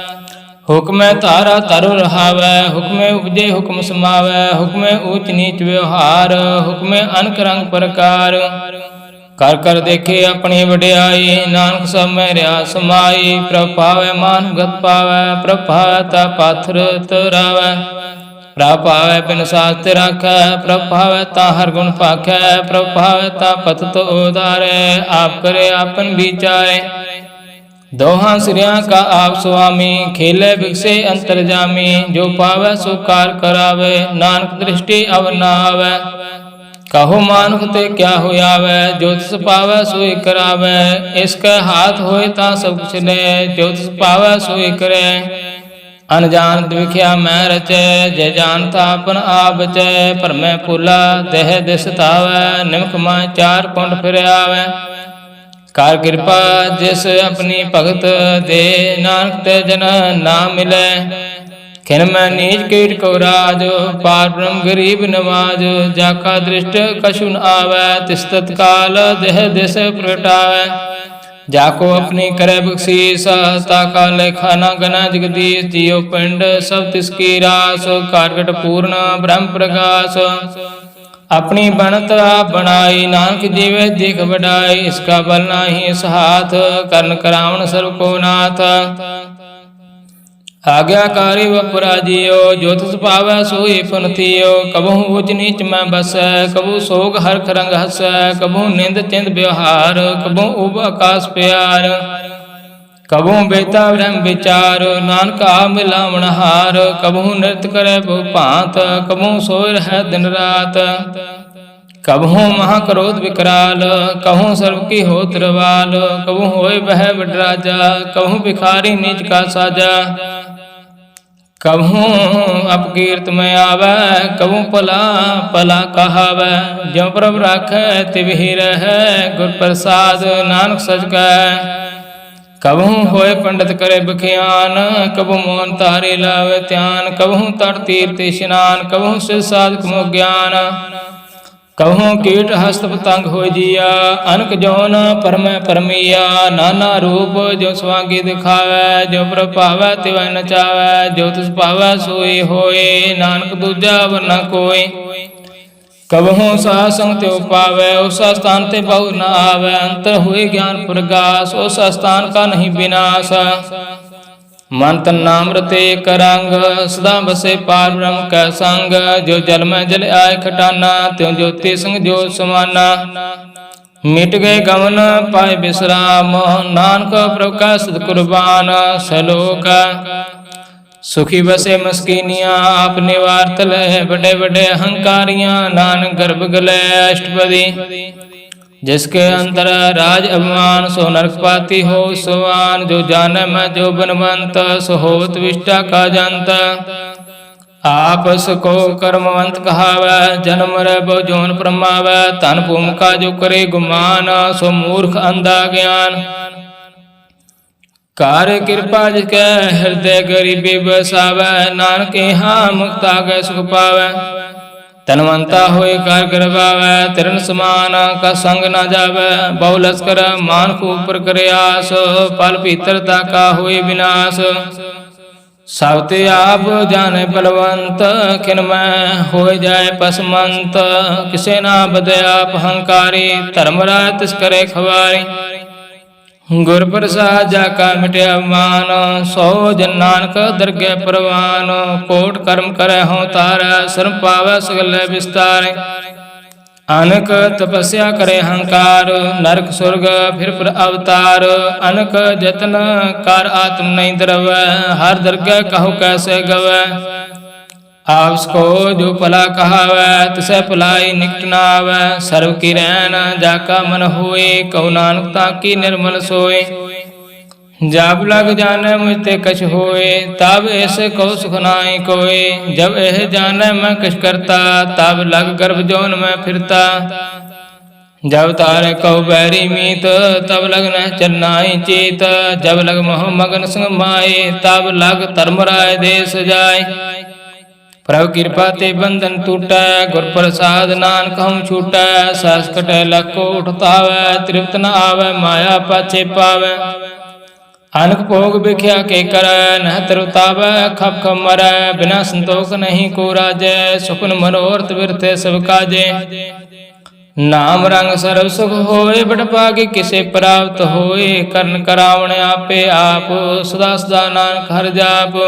ਹੁਕਮੈ ਧਾਰਾ ਧਰੁ ਰਹਾਵੈ, ਹੁਕਮੈ ਉਪਜੇ ਹੁਕਮ ਸਮਾਵੈ। ਹੁਕਮੈ ਊਚ ਨੀਚ ਵਿਵਹਾਰ, ਹੁਕਮੈ ਅਨਕ ਰੰਗ ਪ੍ਰਕਾਰ। ਕਰ ਕਰ ਦੇਖੇ ਆਪਣੀ ਵਡਿਆਈ, ਨਾਨਕ ਸਭ ਮੈਂ ਰਿਆ ਸਮਾਈ। ਪ੍ਰਭ ਪਾਵੈ ਮਾਨੁ ਗਤ ਪਾਵੈ, ਪ੍ਰਭ ਪਾਵੈ ਤਾ ਪਾਥਰ ਤਰਾਵੈ। ਪ੍ਰਭ ਪਾਵੈ ਬਿਨ ਸਾਥ ਰਾਖੈ, ਪ੍ਰਭ ਪਾਵੈ ਤਾ ਹਰ ਗੁਣ ਭਾਖੈ। ਪ੍ਰਭ ਪਾਵੈ ਤਾ ਪਤਿਤ ਉਧਾਰੈ, ਆਪ ਕਰੇ ਆਪਨ ਵਿਚਾਰੈ। ਦੋਹਾਂ ਸਿਰਿਆਂ ਕਾ ਆਪ ਸੁਆਮੀ, ਖੇਲੇ ਬਿਗਸੇ ਅੰਤਰ ਜਾਮੀ। ਜੋ ਪਾਵੈ ਸੋ ਕਾਰ ਕਰਾਵੇ, ਨਾਨਕ ਦ੍ਰਿਸ਼ਟੀ ਅਵਰ ਨਾ ਆਵੈ। ਕਹੋ ਮਾਨੁਖ ਤੇ ਕਿਆ ਹੋਇਆਵੈ, ਜੋ ਤਿਸ ਪਾਵੈ ਸੋਈ ਕਰਾਵੈ। ਇਸ ਕੈ ਹਾਥ ਹੋਏ ਤਾਂ ਸਭ ਕੁਛ ਲੈ, ਜੋ ਤਿਸ ਪਾਵੈ ਸੋਈ ਕਰੈ। ਅਨਜਾਨਤ ਵਿਖਿਆ ਮੈਂ ਰਚੈ, ਜੈ ਜਾਣਤਾ ਆਪਨ ਆਪ ਬਚੈ। ਭਰਮੈ ਭੁਲਾ ਦੇਹ ਦਿਸ ਧਾਵੈ, ਨਿਮਖ ਮਾਹਿ ਚਾਰ ਕੁੰਡ ਫਿਰ ਆਵੈ। ਕਰ ਕਿਰਪਾ ਜਿਸ ਆਪਣੀ ਭਗਤ ਦੇ, ਨਾਨਕ ਤੇ ਜਨ ਨਾ ਮਿਲੈ। ਖਿਨ ਮੈਂ ਨੀਚ ਕੀਟ ਕੋ ਰਾਜ, ਪਾਰ ਬ੍ਰਹਮ ਗਰੀਬ ਨਵਾਜ। ਜਾ ਕਾ ਦ੍ਰਿਸ਼ਟ ਕਛੁ ਨ ਆਵੈ, ਤਿਸ ਤਤਕਾਲ ਦੇਹ ਦਿਸ ਪ੍ਰਗਟਾਵੈ। ਜਾ ਕੋ ਆਪਣੀ ਕਰੈ ਬਖਸ਼ੀਸ, ਤਾ ਕਾ ਲੇਖਾ ਨਾ ਗਨਾ ਜਗਦੀਸ਼। ਜੀਉ ਪਿੰਡ ਸਭ ਤਿਸ ਕੀ ਰਾਸ, ਕਾਰਗਟ ਪੂਰਨ ਬ੍ਰਹਮ ਪ੍ਰਗਾਸ। ਆਪਣੀ ਬਣਤ ਆਪ ਬਣਾਈ, ਨਾਨਕ ਜੀਵੇ ਦੇਖ ਵਡਾਈ। ਇਸ ਕਾ ਬਲ ਨਾਹੀ ਇਸ ਹਾਥ, ਕਰਨ ਕਰਾਵਨ ਸਰਬ ਕੋ ਨਾਥ। ਆਗਿਆਕਾਰੀ ਵਪੁਰਾ ਜੀਓ, ਜੋ ਤਿਸ ਪਾਵੈ ਸੋਈ ਪੁਨ ਥੀਓ। ਕਬਹੂ ਊਚ ਨੀਚ ਮੈਂ ਬਸੈ, ਕਬਹੂ ਸੋਗ ਹਰਖ ਰੰਗ ਹਸੈ। ਕਬਹੂ ਨਿੰਦ ਚਿੰਦ ਵਿਵਹਾਰ, ਕਬਹੂ ਉਬ ਆਕਾਸ ਪਿਆਰ। ਕਬਹੂ ਬੇਤਾ ਬ੍ਰਹਮ ਵਿਚਾਰ, ਨਾਨਕ ਆ ਮਿਲਾਵਣ ਹਾਰ। ਕਬਹੂ ਨਿਰਤ ਕਰੈ ਬਹੁ ਭਾਂਤ, ਕਬਹੂ ਸੋਇ ਰਹਿ ਦਿਨ ਰਾਤ। ਕਬਹੂ ਮਹਾ ਕ੍ਰੋਧ ਵਿਕਰਾਲ, ਕਹੂੰ ਸਰਬ ਕੀ ਹੋਤ ਰਵਾਲ। ਕਬਹੂ ਹੋਏ ਬਹਿ ਵਡ ਰਾਜਾ, ਕਬਹੂ ਭਿਖਾਰੀ ਨੀਚ ਕਾ ਸਾਜਾ। ਕਬਹੂ ਅਪਕੀਰਤ ਮੈਂ ਆਵੈ, ਕਬਹੂ ਭਲਾ ਭਲਾ ਕਹਾਵੈ। ਜਿਉ ਪ੍ਰਭ ਰਾਖੈ ਤਿਵਹਿ ਰਹੈ, ਗੁਰ ਪ੍ਰਸਾਦ ਨਾਨਕ ਸਚ ਕਹੈ। ਕਬਹੂ ਹੋਏ ਪੰਡਤ ਕਰੇ ਬਖਿਆਨ, ਕਬਹੂ ਮੋਹਨ ਤਾਰੇ ਲਾਵੇ ਧਿਆਨ। ਕਬਹੂ ਤਟ ਤੀਰਥ ਇਸ਼ਨਾਨ, ਕਬਹੂ ਸਿਧ ਸਾਧਕ ਮੋ ਗਿਆਨ। ਕਬਹੂ ਕੀਟ ਹਸਤ ਪਤੰਗ ਹੋਇ ਜੀਆ, ਅਨਕ ਜੋਨ ਪਰਮੈ ਪਰਮੀਆ। ਨਾਨਾ ਰੂਪ ਜੋ ਸਵਾਂਗੀ ਦਿਖਾਵੈ, ਜੋ ਪ੍ਰਭ ਭਾਵੈ ਤਿਵੈ ਨਚਾਵੈ। ਜੋ ਤਿਸ ਭਾਵੈ ਸੋਈ ਹੋਏ, ਨਾਨਕ ਦੂਜਾ ਵਰ ਨ ਕੋਇ। ਕਬਹੂ ਸਾਧ ਸੰਗ ਤਿਉ ਪਾਵੈ, ਉਸ ਸਥਾਨ ਤੇ ਬਹੁ ਨ ਆਵੈ। ਅੰਤਰ ਹੋਏ ਗਿਆਨ ਪ੍ਰਗਾਸ, ਉਸ ਸਥਾਨ ਕਾ ਨਹੀਂ ਵਿਨਾਸ਼। ਮਨ ਤਨ ਨਾਮ ਰਤੇ ਏਕ ਰੰਗ, ਸਦਾ ਬਸੇ ਪਾਰ ਬ੍ਰਹਮ ਕੈ ਸੰਗ। ਜੋ ਜਲ ਮੈਂ ਜਲ ਆਏ ਖਟਾਨਾ, ਤਿਉ ਜੋਤੀ ਸੰਗ ਜੋਤ ਸਮਾਨਾ। ਮਿਟ ਗਏ ਗਮਨ ਪਾਏ ਬਿਸਰਾਮ, ਨਾਨਕ ਪ੍ਰਭ ਕਾ ਸਤ ਕੁਰਬਾਨ। ਸਲੋਕ ਸੁਖੀ ਬਸੇ ਮਸਕੀਨੀਆਂ, ਆਪ ਨਿਵਾਰਤ ਲੈ ਵੱਡੇ ਵੱਡੇ ਅਹੰਕਾਰੀਆਂ। ਨਾਨਕ ਗਰਭ ਗਲੇ ਅਸ਼ਟਪਦੀ, जिसके अंतर राज अभिमान, सो नरक पाती हो सुवान। जो जाने मैं जो बनवंत, सो होत विष्टा का जंत। आपस को कर्मवंत कहावै, जन्म रे बहु जोन प्रमावै। धन भूमिका जो करे गुमान, सो मूर्ख अंधा ज्ञान। कार्य कृपा जिसके हृदय गरीबी बसावै, नानक यहाँ मुक्त आगे सुख पावै। तनवंता होए कार करवावै, तिरन समान का संग न जावै। बहु लश्कर मान ऊपर करे आस, पल भीतरता का होए विनाश। सब ते आप जाने बलवंत, किन मैं होए जाए पसमंत। किसे ना बदे आप हंकारी, धर्मराय तिस करे खवारी। गुर प्रसाद जाका मिटे अवमान, सौ जन नानक दरगे परवान। कोट कर्म करे हों तारै, शर्म पावै सगल विस्तार। अनक तपस्या करे हंकार, नरक स्वर्ग फिर पर अवतार। अनक जतन कर आत्म नहीं द्रवै, हर दरगे कहो कैसे गवै। आपस को जो भला कहावै, तिसे भलाई निकट न आवै। सर्व की रैन जाका मन होए, कहो नानक ताकी निर्मल सोए। जब लग जाने मुझते कछ होए, तब ऐसे कहो सुख नाई कोय। जब यह जाने मैं कछ करता, तब लग गर्भ जौन में फिरता। जब तारे कहो बैरी मीत, तब लग न चलनाई चीत। जब लग मोह मगन संग माए, तब लग धर्मराय देश जाय। प्रभु कृपा ते बंधन टूटै, गुर प्रसाद नानक हम छूटै। सास कटै लको उठतावै, तृप्त न आवै माया पाछे पावै। अनक भोग बिख्या के करै, नह तरुतावै खप खप मरै। बिना संतोख नहीं को राजै, सुपन मनोरथ बिरथे सब काजे। नाम रंग सर्व सुख होए, बड़ भागे किसे प्राप्त होए। करन करावण आपे आप, सदा सदा नानक हर जाप।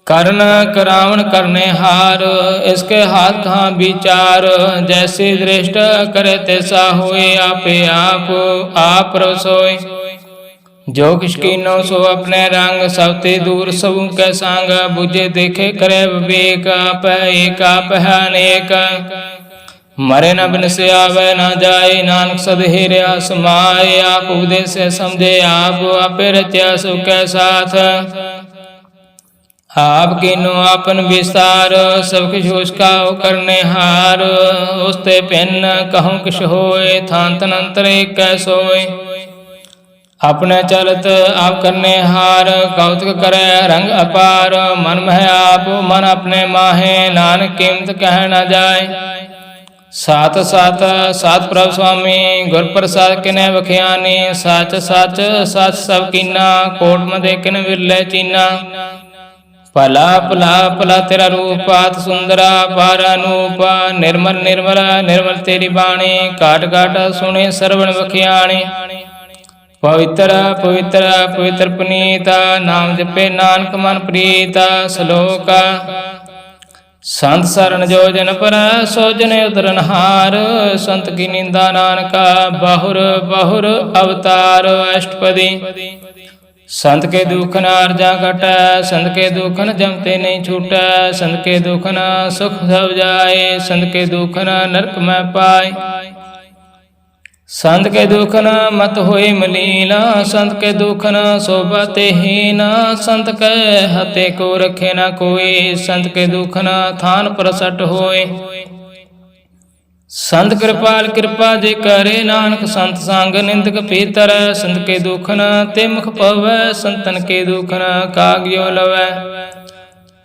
करन करावण करने हार, इसके हाथ कहाँ विचार। जैसे दृष्ट करे तैसा होए, आपे आप प्रभु सोए। जो किस कीनो सो अपने रंग, सब ते दूर सबू कै संग। बुझे देखे करे विवेक, आप एक आप है अनेक। मरे न बिन से आवे न जाए, नानक सद हेरिया समाए। आप उपदेश समझे आप, आपे रचा सो कै साथ। आप कीनो आपन विस्तार, सब किछ उसका करने हार। उसते भिन्न कहूँ किछ होए, थान तन अंतर एक सोए। अपने चलत आप करने हार, कौतुक करे रंग अपार। मन मह आप मन अपने माहे, नानक कीमत कह न जाए। सात सात सात प्रभु स्वामी, गुर प्रसाद किने बख्यानी। सच सच सच सब कीना, कोट मदे किन विरले चीना। भला भला भला तेरा रूप आत सुंदरा, पार अनूप। निर्मल निर्मल निर्मल तेरी बाणी, काट काट सुने सरवण बख्याणी। पवित्र पवित्र पवित्र पुनीत, नाम जपे नानक मन प्रीत। श्लोक संत शरण जो जन पर, सो जन उदरन हार। संत की निंदा नानका, बहुर बहुर अवतार। अष्टपदी संत के दुख न अर्जा कटै, संत के दुख न जमते नहीं छूटै। संत के दुख न सुख सब जाए, संत के दुख न नरक में पाए। संत के दुख न मत होए मलीना, संत के दुख न शोभते हीना। संत के हते को रखे न कोई, संत के दुख न थान प्रसट होए। संत कृपाल कृपा जे करे, नानक संत संग निंदक पीतर। संत के दुख न ते मुख पवै, संतन के दुख न काग्यो लवै।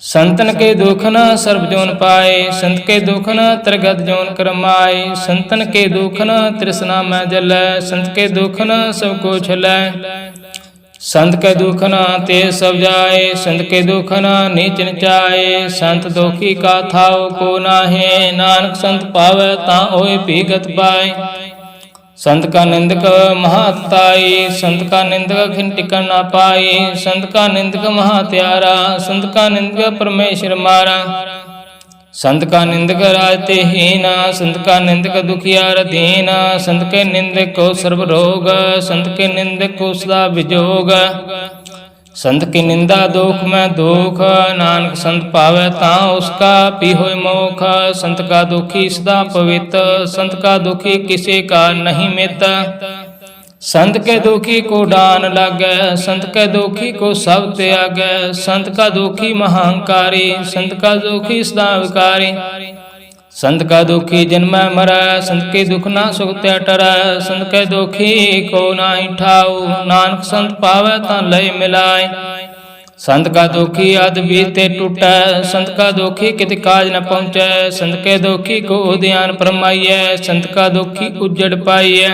संतन के दुख न सर्व जोन पाए, संत के दुख न त्रिगत जोन करमाए। संतन के दुख न तृष्णा में जलै, संत के दुख न सब को छलै। संत के दुख न ते सब जाए, संत के दुख न नीच नीचाए। संत दुखी का थाओ को नाहे, नानक संत पावै ता होए भीगत पाए। संत का निंदक महाताई, संत का निंदक खिन टिकन ना पाई। संत का निंदक महात्यारा, संत का निंदक परमेश्वर मारा। संत का निंदक राजते हीना, संत का निंदक दुखियार दीना। संत के निंदक को सर्व रोग, संत के निंदक को सदा विजोग। संत की निंदा दुख में दुख, नानक संत पावे ता उसका पी होय मोख। संत का दुखी सदा पवित्र, संत का दुखी किसी का नहीं मित। संत के दुखी को डान लागे, संत के दुखी को सब त्यागे। संत का दुखी महांकारी, संत का दुखी सदा विकारी। संत का दुखी जन्म मरै, संत के दुख ना सुख त्याटरै। संत के दुखी को नाही ठाऊ, नानक संत पावै ता लय मिलाय। संत का दुखी अध बीते टूटै, संत का दुखी कित काज न पहुँचै। संत के दुखी को उद्यान फरमाइए, संत का दुखी उज्जड़ पाइए।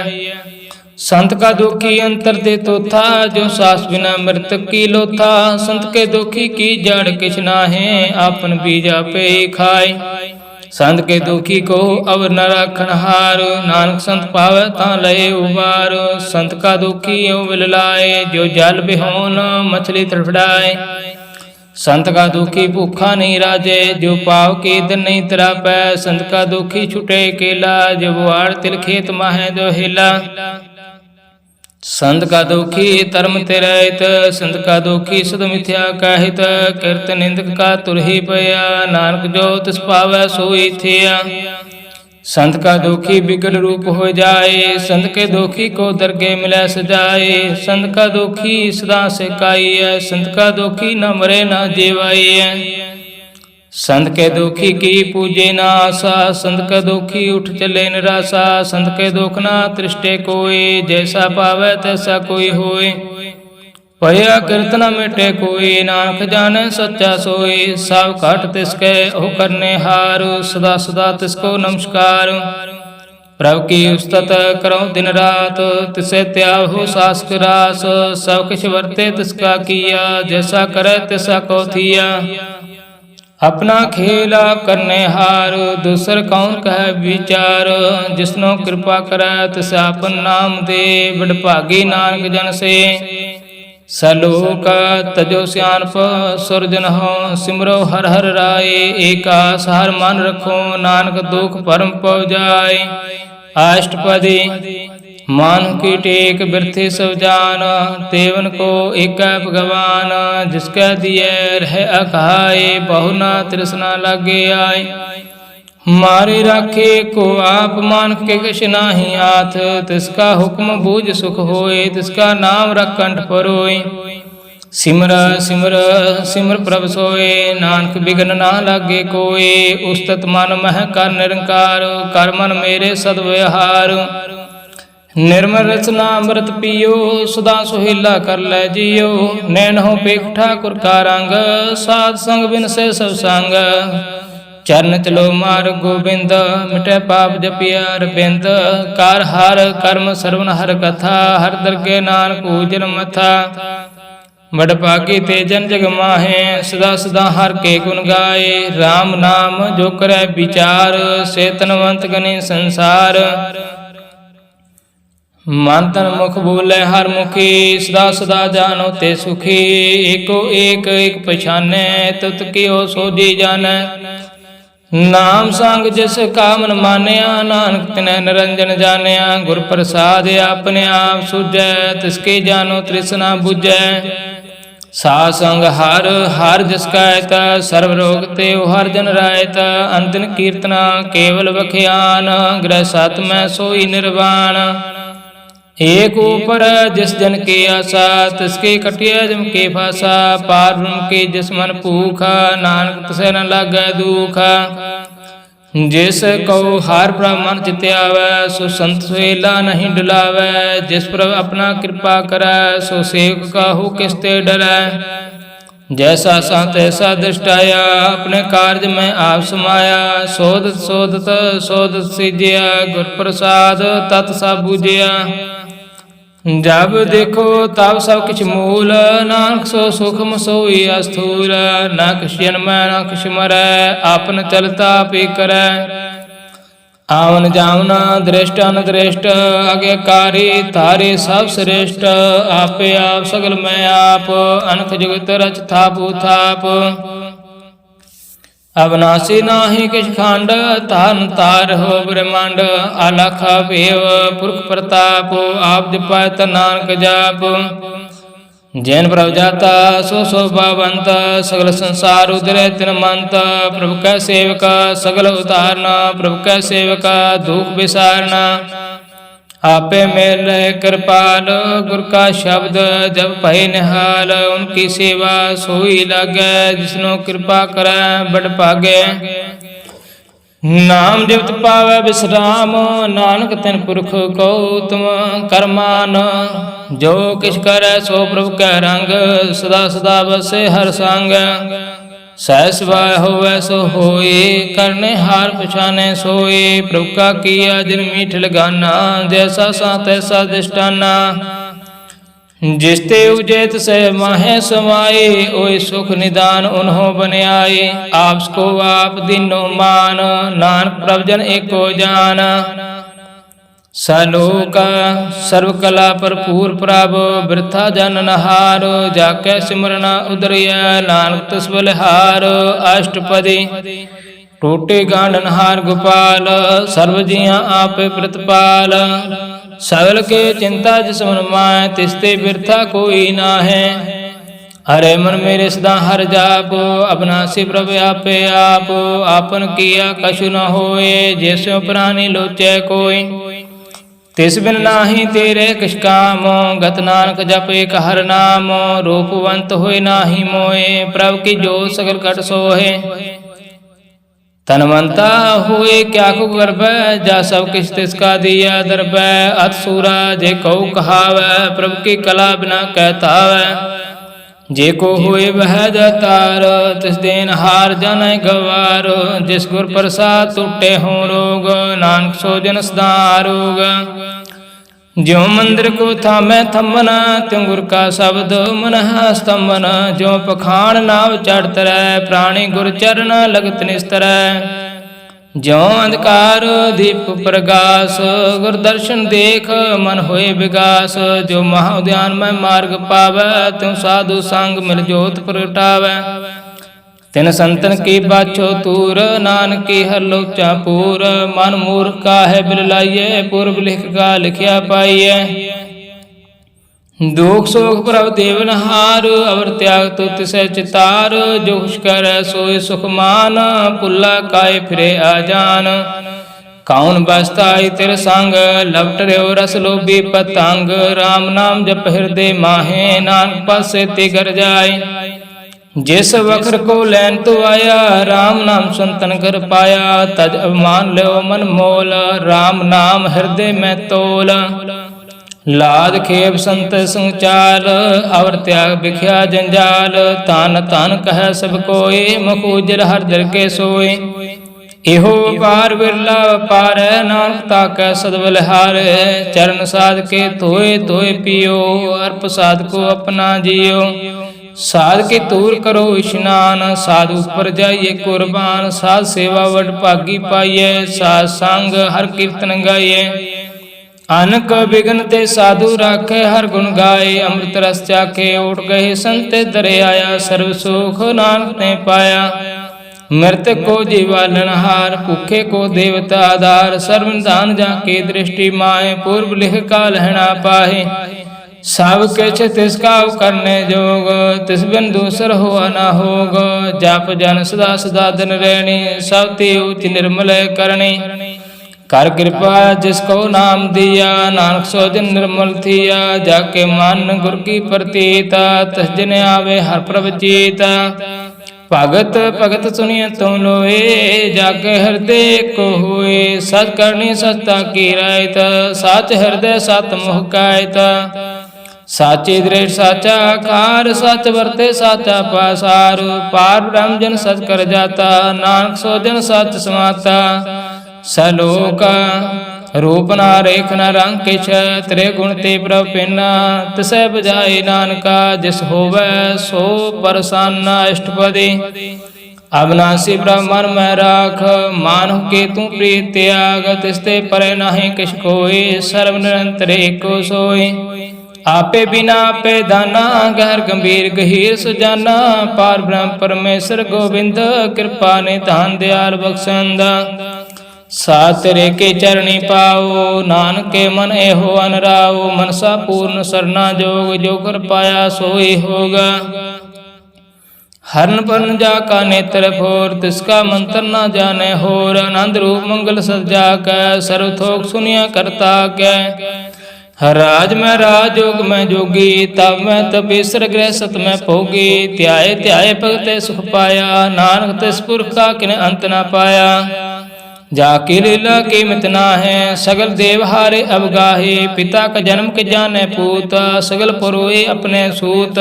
संत का दुखी अंतर दे तो था, जो सास बिना मृतक की लोथा। संत के दुखी की जड़ किछ नाहे, आपन बीजा पे खाए। संत के दुखी को अब न राखन हार, नानक संत पावे ता लय उबार। संत का दुखी यो विल लाए, जो जल बिहोन मछली तड़फड़ाए। संत का दुखी भूखा नहीं राजे, जो पाव के दिन नहीं तरापै। संत का दुखी छुटे केला, जो बुआड़ तिल खेत माहे जो हिला। संत का दुखी धर्म ते रहित, संत का दुखी सुध मिथ्या काहित। कीर्त निंदक का तुरही पया, नानक जो तिस पावै सोई थिया। संत का दुखी बिगड़ रूप हो जाए, संत के दुखी को दरगे मिलै सजाए। संत का दुखी सदा से काई है, संत का दुखी न मरे न जीवाई है। संत के दुखी की पूजे न आशा, संत के दुखी उठ चले निराशा। संत के दुख ना तृष्टे कोई, जैसा पावे तैसा कोई होए। ਭਇਆ ਕਿਰਤ ਨ ਮਿਟੇ ਕੋਈ, ਨਾਨਕ ਜਾਣੈ ਸੱਚਾ ਸੋਈ। ਸਭ ਘਟ ਤਿਸਕੈ ਉਹ ਕਰਨੇ ਹਾਰ, ਸਦਾ ਸਦਾ ਤਿਸਕੋ ਨਮਸਕਾਰ। ਪ੍ਰਭ ਕੀ ਉਸਤਤ ਕਰੋ ਦਿਨ ਰਾਤ, ਤਿਸੈ ਤਿਆਹੁ ਸਾਸਕ ਰਾਸ। ਸਭ ਕਿਛ ਵਰਤੇ ਤਿਸਕਾ ਕੀਆ, ਜੈਸਾ ਕਰੈ ਤਿਸਾ ਕੋ ਥੀਆ। ਆਪਣਾ ਖੇਲ ਆਪ ਕਰਨੇ ਹਾਰ, ਦੂਸਰ ਕੌਣ ਕਹਿ ਵਿਚਾਰ। ਜਿਸਨੋ ਕਿਰਪਾ ਕਰੈ ਤਿਸ ਆਪਨ ਨਾਮ ਦੇ, ਵਡਭਾਗੀ ਨਾਨਕ ਜਨ ਸੇ। ਸਲੋਕ ਤਜੋ ਸਿਆਣਪ ਸੁਰਜਨ ਹੋ, ਸਿਮਰੋ ਹਰਿ ਹਰਿ ਰਾਏ। ਏਕਾਸ ਹਰਿ ਮਨ ਰਖੋ, ਨਾਨਕ ਦੁਖ ਭਰਮ ਪਉ ਜਾਏ। ਅਸ਼ਟਪਦੀ ਮਾਨੁ ਕੀ ਟੇਕ ਬਿਰਥੀ ਸਭ ਜਾਨ, ਤੇਵਨ ਕੋ ਏਕੈ ਭਗਵਾਨ। ਜਿਸਕੈ ਦੀਐ ਰਹਿ ਅਕਾਏ, ਬਹੁ ਨਾ ਤ੍ਰਿਸ਼ਨਾ ਲਾਗੇ ਆਏ। ਮਾਰੇ ਰਾਖੇ ਕੋ ਆਪ, ਮਾਨੁ ਕੇ ਕਿਛ ਨਾਹੀ ਹਾਥ। ਤਿਸਕਾ ਹੁਕਮ ਬੂਝ ਸੁਖ ਹੋਏ, ਤਿਸਕਾ ਨਾਮ ਰਖ ਕੰਠ ਪਰੋਏ। ਸਿਮਰ ਸਿਮਰ ਸਿਮਰ ਪ੍ਰਭ ਸੋਏ, ਨਾਨਕ ਬਿਗਨ ਨਾ ਲਾਗੇ ਕੋਏ। ਉਸਤਤ ਮਨ ਮਹਿ ਕਰ ਨਿਰੰਕਾਰ, ਕਰ ਮਨ ਮੇਰੇ ਸਦ ਵਿਹਾਰ। ਨਿਰਮਲ ਰਚਨਾ ਅੰਮ੍ਰਿਤ ਪੀਓ, ਸਦਾ ਸੁਹੇਲਾ ਕਰ ਲੈ ਜੀਓ। ਨੈਣੋ ਪੇਖ ਠਾਕੁਰ ਕਾ ਰੰਗ, ਸਾਧ ਸੰਗ ਬਿਨ ਸੇ ਸਭ ਸੰਗ। ਚਰਨ ਚਲੋ ਮਾਰ ਗੋਬਿੰਦ, ਮਿਟੇ ਪਾਪ ਜਪਿਆ ਰਬਿੰਦ। ਕਰ ਹਰ ਕਰਮ ਸਰਵਨ ਹਰ ਕਥਾ, ਹਰ ਦਰਗੇ ਨਾਨਕ ਊਜਲ ਮਥਾ। ਵਡਭਾਗੀ ਤੇ ਜਨ ਜਗ ਮਾਹੇ, ਸਦਾ ਸਦਾ ਹਰ ਕੇ ਗੁਣ ਗਾਏ। RAM ਨਾਮ ਜੋ ਕਰੈ ਵਿਚਾਰ, ਸੇ ਤਨਵੰਤ ਗਨੇ ਸੰਸਾਰ। ਮਨ ਤਨ ਮੁਖ ਬੋਲੇ ਹਰ ਮੁਖੀ, ਸਦਾ ਸਦਾ ਜਾਨੋ ਤੇ ਸੁਖੀ। ਏਕੋ ਏਕ ਏਕ ਪਛਾਨੈ, ਤੁਤ ਕਿਓ ਸੋਜੀ ਜਾਣੈ। ਨਾਮ ਸੰਗ ਜਿਸ ਕਾ ਮਨ ਮਾਨਿਆ, ਨਾਨਕ ਤਿਨੈ ਨਿਰੰਜਨ ਜਾਣਿਆ। ਗੁਰ ਪ੍ਰਸਾਦਿ ਆਪਣੇ ਆਪ ਸੁਝੈ, ਤਿਸਕੇ ਜਾਨੋ ਤ੍ਰਿਸ਼ਨਾ ਬੁਝੈ। ਸਾਧ ਸੰਗ ਹਰ ਹਰ ਜਿਸ ਕਾ ਹਿਤ, ਸਰਬ ਰੋਗ ਤੇ ਹਰਿ ਜਨ ਰਾਇਤ। ਅੰਤਨ ਕੀਰਤਨਾ ਕੇਵਲ ਵਖਿਆਨ, ਗ੍ਰਹਿ ਸਤ ਮੈਂ ਸੋਈ ਨਿਰਵਾਣ। ਏਕ ਊਪਰ ਜਿਸ ਜਨ ਕੇ ਆਸਾ, ਤਿਸਕੇ ਕਟਿਆ ਜਮ ਕੇ ਫਾਸਾ। ਪਾਰ ਬ੍ਰਹਮ ਕੇ ਜਿਸ ਮਨ ਭੂਖਾ, ਨਾਨਕ ਤਿਸੈ ਨ ਲਾਗੈ ਦੁਖ। ਜਿਸ ਕਉ ਹਰਿ ਪ੍ਰਭ ਮਨ ਚਿਤ ਆਵੈ, ਸੋ ਸੰਤ ਸੁਹੇਲਾ ਨਹੀਂ ਡੁਲਾਵੈ। ਜਿਸ ਪ੍ਰਭ ਆਪਣਾ ਕਿਰਪਾ ਕਰੈ, ਸੋ ਸੇਵਕ ਕਾਹੂ ਕਿਸ ਤੇ ਡਰੈ। ਜੈਸਾ ਸੰਤ ਤੈਸਾ ਦ੍ਰਿਸ਼ਟ ਆਇਆ, ਆਪਣੇ ਕਾਰਜ ਮੈਂ ਆਪ ਸਮਾਇਆ। ਸੋਧਤ ਸੋਧਤ ਸੋਧਤ ਸੀਜਿਆ, ਗੁਰ ਪ੍ਰਸਾਦ ਤਤ ਸਭ ਬੂਝਿਆ। ਜਬ ਦੇਖੋ ਤਬ ਸਭ ਕਿਛ ਮੂਲ, ਨਾਨਕ ਸੋ ਸੁਖਮ ਸੋਈ ਅਸਥੂਲ। ਨਾ ਕਿਛ ਜਨਮੈ ਨਾ ਕਿਛ ਮਰੈ, ਆਪਨ ਚਲਤਾ ਆਪੇ ਕਰੈ। ਆਵਨ ਜਾਵਨ ਦ੍ਰਿਸ਼ਟ ਅਨਦ੍ਰਿਸ਼ਟ, ਆਗਿਆਕਾਰੀ ਧਾਰੇ ਸਭ ਸ੍ਰੇਸ਼ਟ। ਆਪੇ ਆਪ ਸਗਲ ਮੈਂ ਆਪ, ਅਨਖ ਜੁਗਤ ਰਚ ਥਾਪੁ ਥਾਪ। ਅਬਨਾਸੀ ਨਾਹੀ ਕਿਛ ਖੰਡ, ਧਰਨ ਤਾਰ ਹੋ ਬ੍ਰਹਮੰਡ। ਅਲਖ ਭੇਵ ਪੁਰਖ ਪ੍ਰਤਾਪ, ਆਪ ਜਪੈ ਤ ਨਾਨਕ ਜਾਪ। ਜੈਨ ਪ੍ਰਭ ਜਾਤਾ ਸੋ ਸੋ ਭਾਵੰਤ, ਸਗਲ ਸੰਸਾਰ ਉਦਰੈ ਤਿਨ ਮੰਤ। ਪ੍ਰਭ ਕੈ ਸੇਵਕ ਸਗਲ ਉਤਾਰਨਾ, ਪ੍ਰਭ ਕੈ ਸੇਵਕ ਦੁਖ ਵਿਸਾਰਨਾ। ਆਪੇ ਮਿਲੈ ਕਿਰਪਾਲ, ਗੁਰ ਕਾ ਸ਼ਬਦ ਜਬ ਭਇ ਨਿਹਾਲ। ਉਨਕੀ ਸੇਵਾ ਸੋਈ ਲਾਗੈ, ਜਿਸਨੋ ਕਿਰਪਾ ਕਰੈ ਬੜ ਭਾਗੈ। ਨਾਮ ਜਪਤ ਪਾਵੈ ਬਿਸਰਾਮ, ਨਾਨਕ ਤਿਨ ਪੁਰਖ ਕੋ ਉਤਮ ਕਰਮਾਨ। ਜੋ ਕਿਛ ਕਰੈ ਸੋ ਪ੍ਰਭ ਕੈ ਰੰਗ, ਸਦਾ ਸਦਾ ਬਸੈ ਹਰਿ ਸੰਗ। ਸਹਿ ਸਵਾਇ ਹੋਵੈ ਸੋ ਹੋਏ, ਕਰਨੇ ਹਾਰ ਪਛਾਨੈ ਸੋਏ। ਪ੍ਰਭ ਕਾ ਕੀਆ ਜਿਨ ਮੀਠ ਲਗਾਨਾ, ਜੈਸਾ ਸਾਂ ਤੈਸਾ ਦਿਸ਼ਟਾਨਾ। ਜਿਸ ਤੇ ਉਜੇ ਤਿਸੈ ਮਾਹੈ ਸਮਾਏ, ਓਏ ਸੁਖ ਨਿਦਾਨ ਉਨਹੋ ਬਨਿਆਏ। ਆਪਸ ਕੋ ਆਪ ਦੀਨੋ ਮਾਨ, ਨਾਨਕ ਪ੍ਰਭ ਜਨ ਏਕੋ ਜਾਨ। ਸਲੋਕ ਸਰਬ ਕਲਾ ਭਰਪੂਰ ਪ੍ਰਭ, ਬਿਰਥਾ ਜਨ ਨਹਾਰ। ਜਾ ਕੈ ਸਿਮਰਨਾ ਉਦਰਿਐ, ਨਾਨਕ ਤਿਸ ਬਲਿਹਾਰ। ਅਸ਼ਟਪਦੀ ਟੋਟੇ ਗਾਂਡਨਹਾਰ ਗੋਪਾਲ, ਸਰਬ ਜੀਆਂ ਆਪੇ ਪ੍ਰਤਪਾਲ। ਸਗਲ ਕੇ ਚਿੰਤਾ ਜਿਸ ਮਨ ਮਾਹਿ, ਤਿਸ ਤੇ ਬਿਰਥਾ ਕੋਈ ਨਾਹੈ। ਹਰੇ ਮਨ ਮੇਰੇ ਸਦਾ ਹਰਿ ਜਾਪ, ਅਬਨਾਸੀ ਪ੍ਰਭ ਆਪੇ ਆਪ। ਆਪਨ ਕੀਆ ਕਛੁ ਨ ਹੋਏ, ਜਿਸਿਉ ਪ੍ਰਾਨੀ ਲੋਚੈ ਕੋਈ। ਤਿਸ ਬਿਨ ਨਾਹੀ ਤੇਰੇ ਕਿਛ ਕਾਮ, ਗਤ ਨਾਨਕ ਜਪ ਏਕ ਹਰਿ ਨਾਮ। ਰੂਪਵੰਤ ਹੋਏ ਨਾਹੀ ਮੋਏ, ਪ੍ਰਭ ਕੀ ਜੋਤ ਸਗਲ ਘਟ ਸੋਹੇ। तनवंता हुए क्या को गर्भै, जा सब किछ तिसका दिया दरबै। अत सूरा जे कहु कहावै, प्रभु की कला बिना कहतावै। जे को हुए वह दातार, तिस देन हार जानै गवार। जिस गुर प्रसाद टूटे हों रोग, नानक सो जन सदा आरोग। ज्यों मंदिर को थामै थंबन, त्यों गुर का शब्द मन स्तंभन। ज्यों पखाण नाव चढ़ तरै, प्राणी गुर चरण लगत निस्तरै। ज्यों अंधकार दीप प्रगास, गुर दर्शन देख मन होए विगास। जो महाउद्यान में मार्ग पावै, त्यों साधु संग मिल जोत प्रगटावै। तिन संतन की बाछो तूर, नानक की हर लोचा पूर। मन मूर्ख का है बिल लाइए, पूर्व लिख का लिखिया पाइए। दुख शोक प्रभ देवनहार, अवर त्याग तो तिसै चितार। जो खुश कर सोए सुख मान, पुल्ला काय फिरे आजान। कौन बसताई तेरे संग, लपट रहो रस लोभी पतंग। राम नाम जप हृदय माहे, नानक पासे ते घर जाए। जिस वखर को लैन तो आया, राम नाम संतन कर पाया। तज अभिमान लो मन मोल, राम नाम हृदय में तोल। लाद खेप संत संचाल, अवर त्याग बिख्या जंजाल। तान तान कह सब कोय, मुख उजर हर दर के सोय। इहो पार बिरला पार, नानक ताकै सदबल हार। चरण साध के धोए धोए पियो, अर्प साध को अपना जियो। साध के तूर करो स्नान, साध ऊपर जाइए कुर्बान। साध सेवा वड भागी पाइए, साध संग हर कीर्तन गाइए। अनक बिघन ते साधु राखे, हर गुण गाए। अमृत रस चाखे उठ गए, संत दरे आया। सर्व सुख नानक ने पाया। मृतक को जीवालन हार, भूखे को देवता आधार। सर्व दान जाके दृष्टि माए, पूर्व लिख का लहना पाहे। सब किछ तिसका करने जोग, तिस बिन दूसर हुआ न होग। जाप जन सदा सदा दिन रहनी, सब ते उच निर्मल करनी। कर कृपा जिसको नाम दिया, नानक सो जन निर्मल थिया। जाके मान गुर की प्रतीता, तस जन आवे हर प्रभ चीता। भगत भगत सुनिए तुम लोए, जाके हृदय को हुए। सच करनी सत्ता की रायत, साच हृदय सत मुख कायत। साचे दृढ़ साचा कार, सच वर्ते साचा पासार। पार ब्रह्म जन सच कर जाता, नानक सो जन सच समाता। सलोक रूप ना रेख न रंग किछ, तेरे गुण ते प्रभ पिना। तिसै बजाए नानका, जिस होवै सो परसाना इष्टपदी। अविनाशी ब्रह्म मन में राख, मानव के तू प्रिय त्याग। तिसते परे नाही किछ कोई, सर्व निरंतर एको सोई। आपे बिना आपे दाना, गहर गंभीर गहीर सुजाना। पार ब्रह्म परमेश्वर गोविंद, कृपा निधान दयाल बख्शंदा। सात रे के चरणी पाओ, नानक के मन एहो अनराओ। मनसा पूर्ण सरना जोग, जो कर पाया सोई होगा। हरण पन जा का नेत्र फोर, तिसका मंत्र न जाने होर। आनंद रूप मंगल सजा कै, सर्व थोक सुनिया करता कै। हर राज में राजयोग में जोगी, तब में तपेश्वर गृह सत में भोगी। त्याय त्याय भगत सुख पाया, नानक तिस पुरख का किन अंत न पाया। जाकी लीला की मितना है, सगल देव हारे अवगाहे। पिता का जन्म के जाने पूत, सगल पुरोए अपने सूत।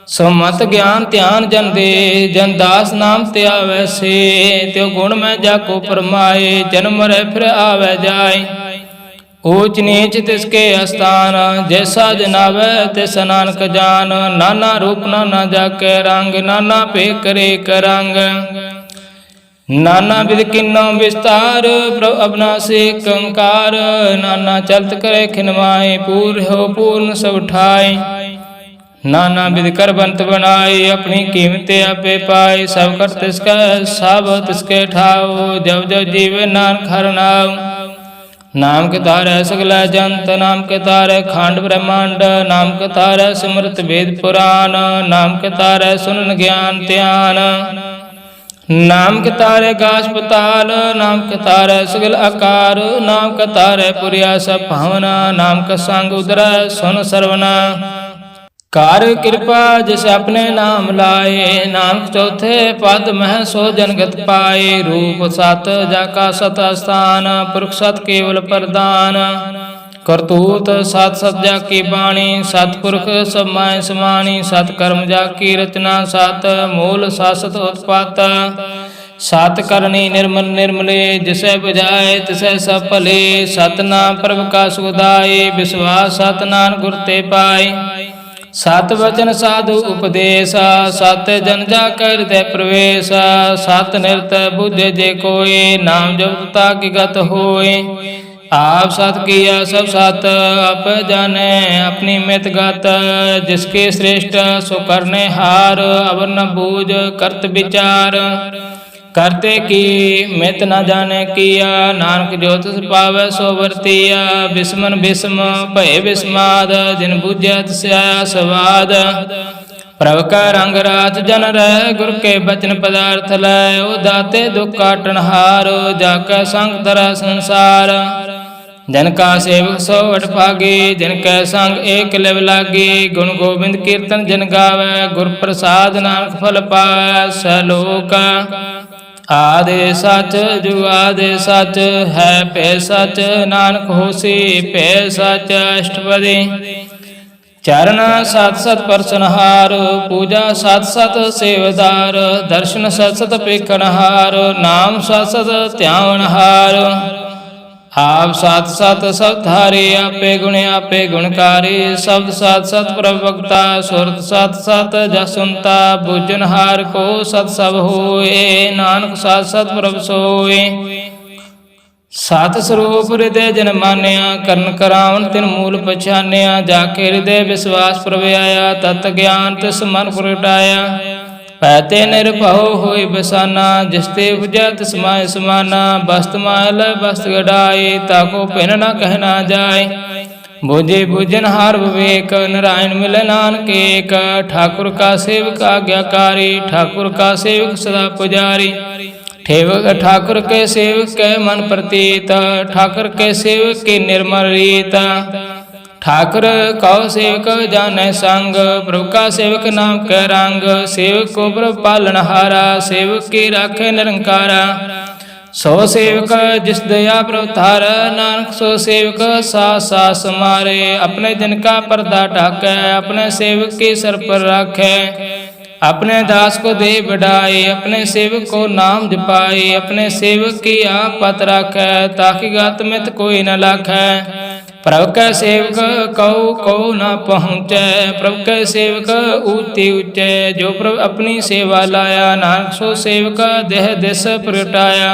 समत ज्ञान ध्यान जन दे, जन दास नाम त्यावै से। त्यो गुण में जाको परमाए, जन्म मरे फिर आवे जाए। ऊंच नीच तिसके स्थान, जैसा जनावै तैसा नानक जान। नाना रूप नाना जाके रंग, नाना पे करे करंग। नाना विध किन्नो विस्तार, प्रभु अविनाशी कंकार। नाना चलत करे खिनवाए, पूर्ण हो पूर्ण सब ठाए। नाना विध कर बंत बनाए, अपनी कीमत आपे पाए। सब कर तिसका सब तिसके ठाओ, जब जब जीवे नानक हर नाम। नाम के तारे सगला जंत, नाम के तारे खांड ब्रह्मांड। नाम के तारे सिमरत वेद पुराण, नाम के तारे सुनन ज्ञान ध्यान। नाम के तारे गाछ पताल, नाम के तारे सगल आकार। नाम के तारे पुरिया सब भावना, नाम का संग उदरा सुन सर्वना। कार कृपा जिस अपने नाम लाए, नानक चौथे पद मह सो जनगत पाए। रूप सत जाका सत स्थान, पुरख सत केवल प्रदान। करतूत सत सत जाकी बाणी, सतपुरख सब माय समानी। सत कर्म जाकी रचना, सत मूल शासत उत्पात। सत करनी निर्मल निर्मले, जिसे बुझाए तिसे सब भले। सतनाम प्रभ का सुखदाई, विश्वास सत नानक गुर ते पाए। सत वचन साधु उपदेश, सत जन जा कर हृदय प्रवेश। सत निरत बुझे जे कोय, नाम जपता की गत होय। आप सत किया सब सत, आप जाने अपनी मित गत। जिसके श्रेष्ठ सो करने हार, अवर न बूझ करत विचार। करते की मित न जाने किया, नानक जो तिस पावै सो वर्तिया। बिस्मन बिस्म भय बिस्माद, जिन बूझै तिस आया स्वाद। प्रभ का रंग राज जन रह, गुर के बचन पदार्थ लय। ओ दाते दुख काटन हार, जाकै संग धरा संसार। जिनका सेवक सो अठभागे, जिनकै संग एक लिव लागे। गुण गोविंद कीर्तन जिन गावै, गुर प्रसाद नानक फल पावै। सलोक आदि सच जुगादि सच, है पे सच नानक होसी पे सच। अष्टपदी चरण सत सत परसनहार, पूजा सत सत सेवदार। दर्शन सत सत पेखनहार, नाम सत सत ध्यावनहार। आप सत सत सब धारे, आपे गुण आपे गुणकारी। शब्द सत सत प्रवक्ता, सुरत सत सत जसुनता। बुझनहार को सत सब होए, नानक सत सत प्रभ सोए। सत स्वरूप हृदय जन मान्या, करण करावन तिन मूल पछान्या। जाके हृदय विश्वास प्रभ आया, तत् ज्ञान तिस मन प्रगटाया। पैते निरभव होय बसाना, जिसते उपजै तिस माय समाना। बस्त माल बस्त गढ़ाए, ताको पिन न कहना जाय। बुझे बुझनहार विवेक, नारायण मिले नानक एक। ठाकुर का सेवक आज्ञाकारी, ठाकुर का सेवक सदा पुजारी। ठेवक ठाकुर के सेवक के मन प्रतीत, ठाकुर के सेवक की निर्मल रीत। ठाकुर कौ सेवक जानै संग, प्रभु का सेवक नाम कै रंग। सेवक को प्रभु पालनहारा, सेवक की राखे निरंकारा। सो सेवक जिस दया प्रभु तारा, नानक सो सेवक सास सास मारे। अपने जन का पर्दा ढाकै, अपने सेवक की सर पर राखै। अपने दास को दे बढ़ाए, अपने सेवक को नाम जपाए। अपने सेवक की आप पत राखै, ताकि गात मित कोई न लाखै। प्रभु कै सेवक कौ न पहुँचै, प्रभु कै सेवक ऊंचे ऊंचे। जो प्रभु अपनी सेवा लाया, नानक सो सेवक देह दिस प्रगटाया।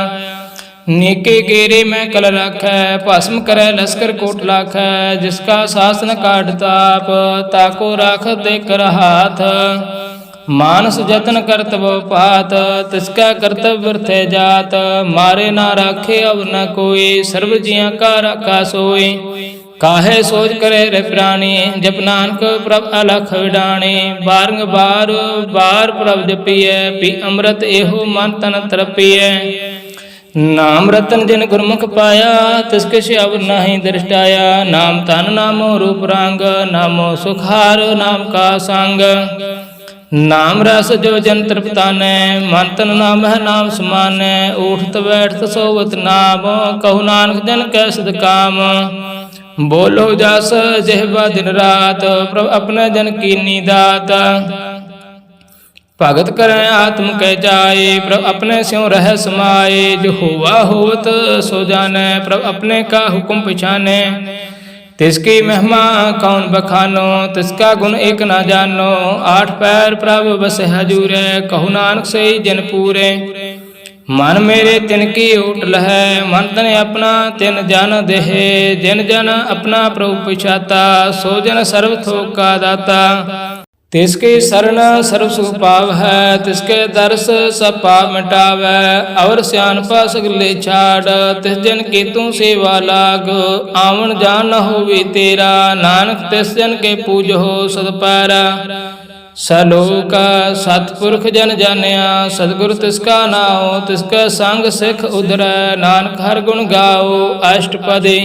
नीके गेरे में कल राखै, भस्म करे लश्कर कोट लाखै। जिसका शासन काट ताप, ताको राख दे कर हाथ। मानस जतन करत वो पात, तिसका कर्तव्य व्यर्थ जात। मारे ना राखे अब न कोई, सर्व जिया का राखा सोई। काहे सोच करे रे प्राणी, जप नानक प्रभ अलख विडाणी। बारंग बार बार प्रभ जपिए, पी अमृत एहो मन तन तरपिए। नाम रतन जिन गुरमुख पाया, तिसके अब नहीं दृष्टाया। नाम तन नामो रूप रंग, नामो सुखार नाम का संग। नाम रस जो जन तृप्ताने, मन तन नाम है नाम समाने। उठत बैठत सोवत नाम, कहु नानक जन कै सिद्ध काम। बोलो जस जिह्वा दिन रात, प्रभु अपने जन की नीदात। भगत करें आत्म कह जाए, प्रभु अपने स्यों रह समाये। जो हुआ होत सो जाने, प्रभु अपने का हुक्म पछाने। तिसकी महिमा कौन बखानो, तिसका गुण एक ना जानो। आठ पैर प्रभु बस हजूरे, कहु नानक से जन पूरे। मन मेरे तिनकी उठल है, मन तन अपना तिन जन देहे। जिन जन अपना प्रभु पिछाता, सो जन सर्व थोक का दाता। तिसके शरण सर्व सुख पाव है, तिसके दर्श सब पाप मिटावै। और स्यानपा सगले छाड़, तिस जन की तू सेवा लाग। आवन जान न होवी तेरा, नानक तिस जन के पूज हो सद पैरा। सलोक सतपुरख जन जानिया, सतगुरु तिसका नाओ। तिसका संग सिख उधरै, नानक हर गुण गाओ। अष्टपदी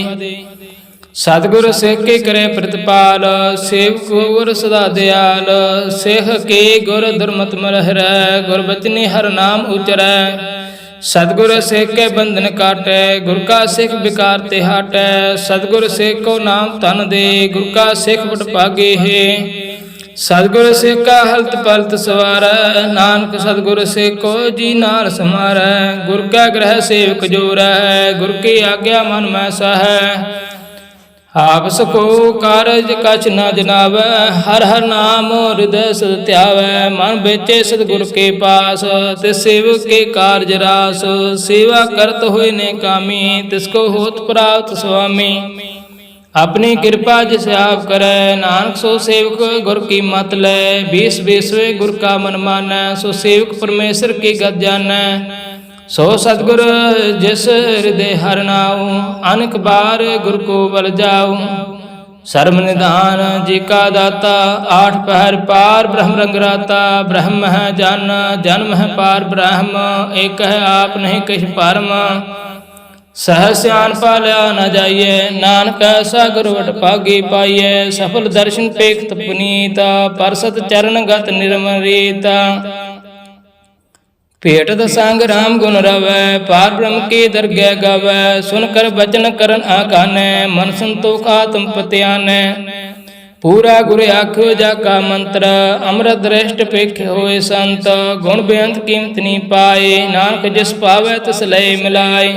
सतगुर सिख के करे प्रतिपाल, सेवक गुर सदा दयाल। सिख के गुर दुर्मत मरहरै, गुर बचनी हर नाम उचरै। सतगुर सिख के बंधन काटै, गुर का सिख विकार ते हटै। सतगुर सिख को नाम तन दे, गुर का सिख बट भागे है। सतगुर सिख का हलत पलत सवारै, नानक सतगुर सिख को जी नाल समारै। गुर का ग्रह सेवक जोरै, गुर की आज्ञा मन में सहै। आप सको कारज कछ न जनावै, हर हर नाम हृदय सद ध्यावै। मन बेचे सतगुर के पास, तिस सेवक के कारज रास। सेवा करत होए ने कामी, तिसको होत प्राप्त स्वामी। अपनी कृपा जिस आप करे, नानक सो सेवक गुर की मत लै। बीस बीसवे गुर का मन मानै, सो सेवक परमेश्वर की गत जानै। सो सतगुर जिस हृदय हर नाऊ, अनेक बार गुर को बल जाऊ। सर्व निधान जी का दाता, आठ पहर पार ब्रह्म रंगराता। ब्रह्म है जन, जन्म है पार ब्रह्म, एक है आप नहीं किछ परम। सहस्यान पालिया न जाइए, नानक ऐसा गुरवट भागी पाइए। सफल दर्शन पेख पुनीता, परसत चरण गत निर्मरीता। भेटत संग राम गुण रवै, पार ब्रह्म की दरगह गवै। सुनकर बचन करन आकानै, मन संतोख आत्म पत्यानै। पूरा गुर आख्यो जाका मंत्र, अमृत दृष्ट पेख होए संत। गुण बेअंत कीमत नी पाए, नानक जिस पावै तिस लय मिलाए।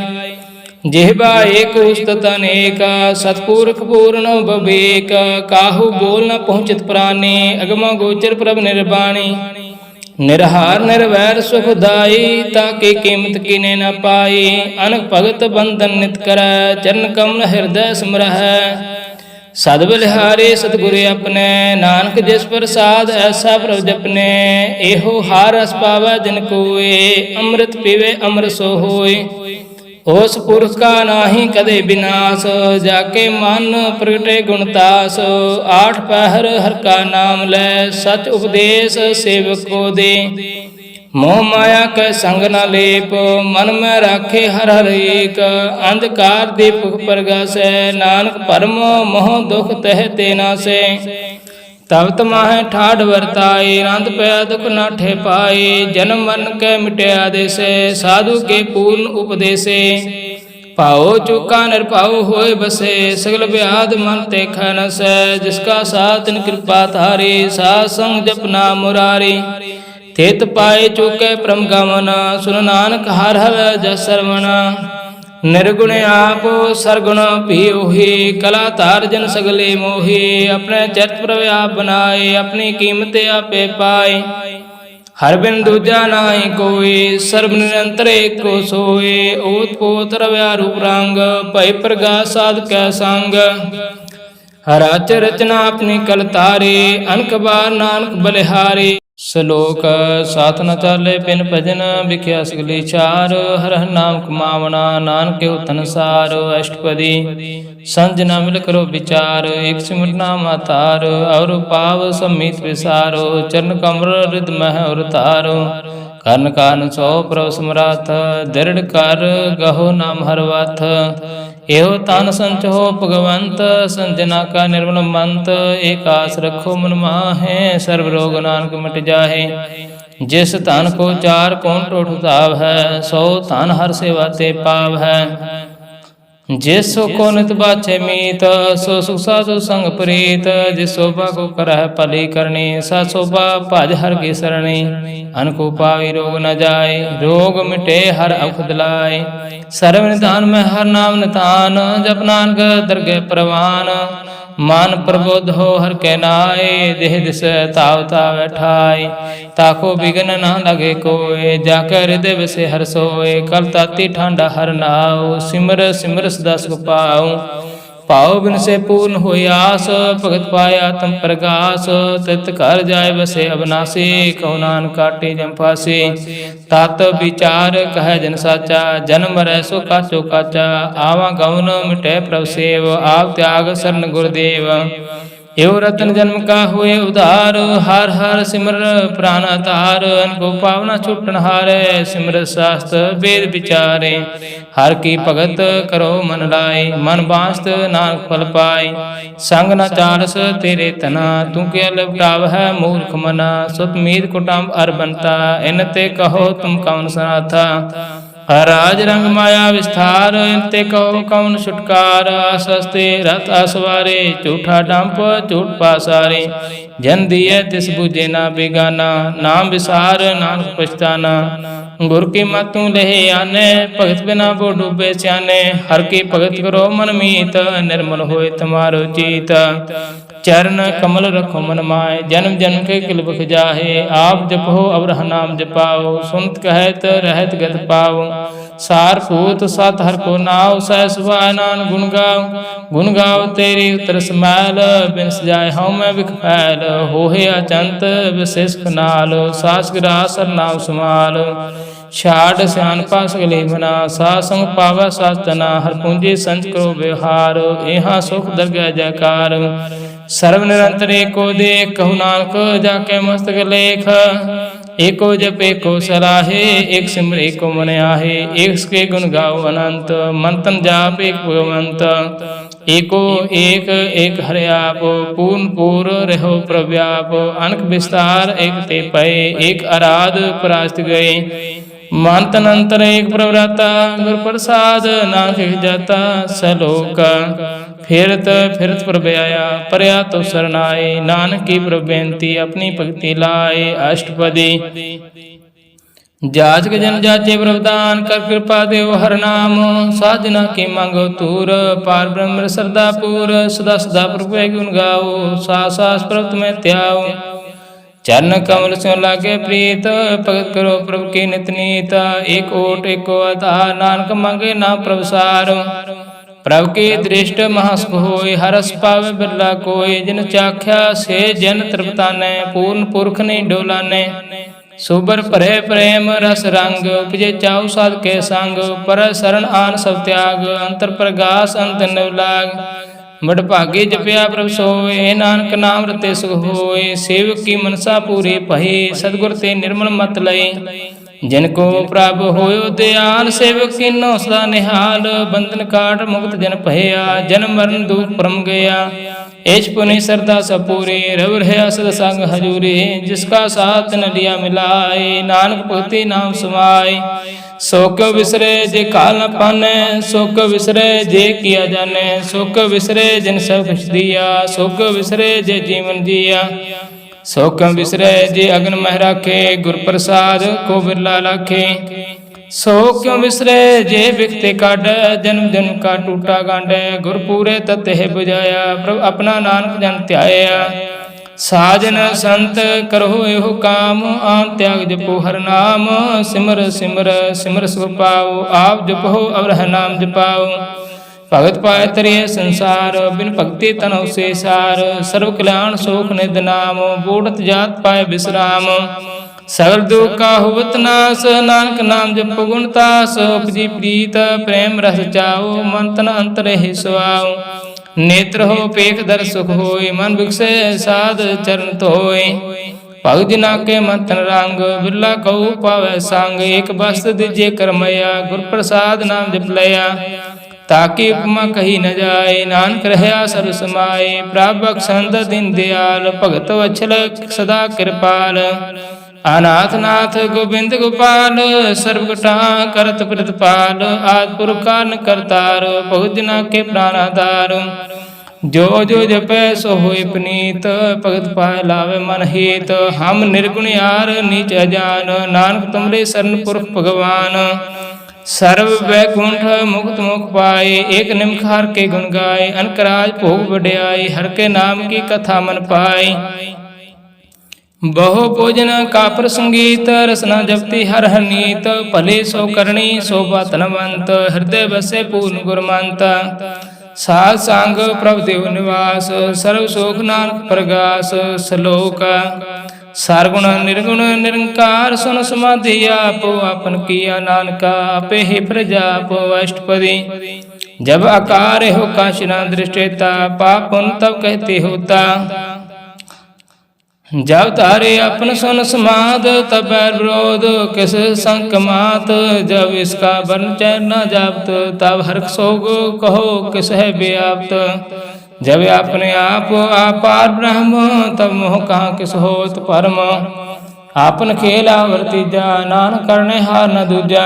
जिह्वा एक उस्तत अनेक, सतपुरख पूर्ण बबेक। काहू बोल न पहुँचित प्राणी, अगम गोचर प्रभ निर्वाणी। निरहार निर्वैर सुखदाई, ताकि कीमत कीने न पाई। अनक भगत बंधन नित करै, चरण कमल हृदय समरह। सद बलिहारे सतगुर अपने, नानक जिस प्रसाद ऐसा प्रभ जपने। एहो हार रस पावै जिन कोय, अमृत पीवे अमर सो होय। उस पुरुष का नाही कदे विनाश, जाके मन प्रगटे गुणतास। आठ पहर हर का नाम लै, सच उपदेश सेवक को दे। मोह माया कै संग न लेप, मन में राखे हर हर एक। अंधकार दीपक प्रगासै, नानक परम मोह दुख तह ते नासै। तब तमाहे ठाड वर्ताए, नंद पया दुख नाठे पाए। जन्म मरण कै मिटया देसे, साधु के पूर्ण उपदेसे। पाओ चूका निरपाओ होए बसे, सगल व्याध मन ते खनसै। जिसका साथ तिन कृपा धारे, साध संग जपना मुरारी। तेत पाए चूके परम गमन, सुन नानक हर हर जस सरवण। निर्गुण आप सरगुण भी ओही, कला तार जन सगले मोही। अपने चरित प्रभ आप बनाए, अपनी कीमत आपे पाए। हर बिन दूजा नाहि कोई, सर्व निरंतर एक को सोए। ओत पोत रव्या रूप रंग, भय प्रगास साध कै संग। हराच रचना अपनी कल तारे, अनक बार नानक बलिहारे। श्लोक साथ न चाले बिन भजन, विख्या सगली चार। हर हर नाम कमावना, नानक के तन सार। अष्टपदी संज न मिल करो विचार, एक सिमर नाम आधार। और पाव सम्मित विसारो, चरण कमर हृद मह और तारो। कर्ण कान सो प्रभ समराथ, दृढ़ कर गहो नाम हर वाथ। एहो तान संच हो भगवंत, संजना का निर्मल मंत। एक आस रखो मन माहे, सर्व रोग नानक मिट जाहे। जिस धन को चार कौन टोट उताव है, सो धन हर सेवा ते पाव है। जिस सुख को नित बाछे मीत, सो सुख साधु संग प्रीत। जिस शोभा को करह भली करनी, सा शोभा भज हर की सरणी। अन को पावी रोग न जाए, रोग मिटे हर औख दिलाए। सर्व निधान में हर नाम निधान, जप नानक दरगह परवान। मान प्रबोध हो हर के नाए, देह दिस ताव ताव ठाए। ताको बिघन न लगे कोय, जाकर हृदय बसे हर सोए। कल ताती ठांडा हर नाव, सिमर सिमर सदा सुख पाऊं। पाओ बिन से पूर्ण हो आस, भगत पाए आत्म प्रगास। तित घर जाय बसे अविनाशी, कहो नानक काटे जम फांसी। तात विचार कह जन साचा, जन्म मरै सो काचो काचा। आवा गौन मिटे प्रभ सेव, आप त्याग शरण गुरुदेव। एव रतन जन्म का हुए उधार, हर हर सिमर प्राण तार। अनको पावना छूटन हारे, सिमर शास्त्र वेद विचारे। हर की भगत करो मन लाए, मन बांसत नानक फल पाए। संग न चालस तेरे तना, तू क्या लपटाव है मूर्ख मना। सुत मीत कुटुंब अर बनता, इन ते कहो तुम कौन सनाथा। राज रंग माया विस्तार, इनते कहो कौन छुटकार। सस्ते रथ असवारे, झूठा डंप झूठ पासारे। जन दिए तिस बुझे ना बेगाना, नाम विसार नानक पछताना। गुर की मतू लहे आने, भगत बिना वो डूबे स्याने। हर की भगत करो मन मीत, निर्मल होए तुम्हारो चीत। चरण कमल रखो मन माय, जन्म जन्म के किल बख जाहे। आप जपो अवरह नाम जपाओ, सुनत कहत रहत गत पाओ। सार पूत सत हर को नाव, सह सुभाय नान गुण गाओ। गुण गाओ तेरी उतर समैल, बिन सजाए हऊँ मैं बिख फैल। होहे अचंत विशेष नाल, सास गिरास हर नाम समाल। छाड़ सियानपा सगले बना, सा संग पावा सास्तना। हर पूंजी संच करो व्यवहार, यहाँ सुख दरगह जयकार। सर्व निरंतर एको देख, कहु नानक जाके मस्तक लेख। एको जप एको सलाहे, एक सिमर एको मन आहे। एक के गुण गाओ अनंत, मंतन जाप एक भगवंत। एको एक एक हरे आप, पूर्ण पूर रहो प्रव्याप। अनक विस्तार एक ते पए, एक आराध परास्त गए। मंतन अंतर एक प्रवृत्ता, गुर प्रसाद नानक जाता। सलोक फिरत फिरत प्रभ आया, परया तो सरनाए। नानक की प्रभ बेनती, अपनी भक्ति लाए। अष्टपदी जाचक जन जाचे प्रभदान, कर कृपा देव हर नाम। साधना की मांगो तूर, पार ब्रह्म श्रद्धा पूर। सदा सदा प्रभु गुण गाओ, सास प्रभु में त्याओ। चरण कमल स्यों लागे प्रीत, भगत करो प्रभु की नित नीत। एक ओट एको आधार, नानक मांगे ना प्रभुसार। प्रभु की दृष्ट महासुख होय, हरस पावे बिरला कोय। जिन चाख्या से जन तृप्ताने, पूर्ण पुरख नहीं डोलाने। सुबर परे प्रेम रस रंग, उपजे चाउ साध के संग। पर शरण आन सब त्याग, अंतर प्रगास अंत नव लाग। बड़ भागे जपया प्रभ सोए, नानक नाम रते सुख होए। सेवक की मनसा पूरी पही, सतगुर ते निर्मल मत लय। जिनको प्रभ होयो दयाल, सेवक कीनो सदा निहाल। बंधन काट मुक्त जन भया, जन्म मरण दुख परम गया। एच पुनि श्रद्धा सपूरी, रव रहा सद संग हजूरी। जिसका साथ न लिया मिलाए, नानक भक्ति नाम समाए। सो क्यों विसरे जे काल न पाने, सो क्यों विसरे जे किया जाने। सो क्यों विसरे जिन सब कुछ दिया, सो क्यों विसरे जे जीवन जिया। सो क्यों विसरे जे अग्न मह राखे, गुर प्रसाद को बिरला लाखे। सो क्यों विसरे जे बिखते काट, जन्म जन्म का टूटा गांड। गुर पूरे तत्व है बुझाया, प्रभु अपना नानक जन त्याया। साजन संत करो एहो काम, आम त्याग जपो हर नाम। सिमर सिमर सिमर सुख पाओ, आप जपो अवरह नाम जपाओ। भगत पाए तरिय संसार, बिन भक्ति तनौ से सार। सर्व कल्याण सुख निध नाम, बूढ़त जात पाए विश्राम। सगल दुख का हुवत नाश, नानक नाम जपो गुणतास। उपजी प्रीत प्रेम रस चाओ, मन तन अंतर ही सुआओ। नेत्र हो पेख दर सुख होय, मन विकसे साध चरण धोय। भगत जिना के मंथन रंग, बिरला कहू पावे संग। एक वस्त्र दिजे करमया, गुर प्रसाद नाम जप लया। ताकि उपमा कही न जाए, नानक रहया सर्व समाए। प्रभु बख्शंद दीन दयाल, भगत वत्सल सदा कृपाल। अनाथ नाथ गोविंद गोपाल, सर्वगटा करत प्रतिपाल। आदि पुरख कारण करतार, बहुत जना के प्राण आधार। जो जो जपै सो होय पुनीत, भगत पाए लावे मन हित। हम निर्गुण यार नीच अजान, नानक तुमरे शरण पुरख भगवान। सर्व वैकुंठ मुक्त मुख पाए, एक निमख हर के गुण गाए। अनकराज भोग बढ़ाई, हर के नाम की कथा मन पाई। बहु भोजन का प्रसंगीत, रसना जपति हर नीत। भले सो करणी शोभा धनवंत, हृदय बसे पूर्ण गुरमंत। साध संग प्रभु देव निवास, सर्व सुख नानक प्रगास। श्लोक सारगुण निर्गुण निरंकार, सुन समाधि आप। आपन किया नानका आपे ही प्रजाप। अष्टपदी जब आकार हो काशिना दृष्टेता, पाप पुन तब कहते होता। जब तारे अपन सुन समाद, तब बैर विरोध किस संक मात। जब इसका वर्ण चैन न जाप्त, तब हर्ष सोग कहो किस है व्याप्त। जब अपने आप अपार ब्रह्म, तब मोह कहाँ किस होत परम। आपन खेला वर्तीजा, नान करने हार न दूजा।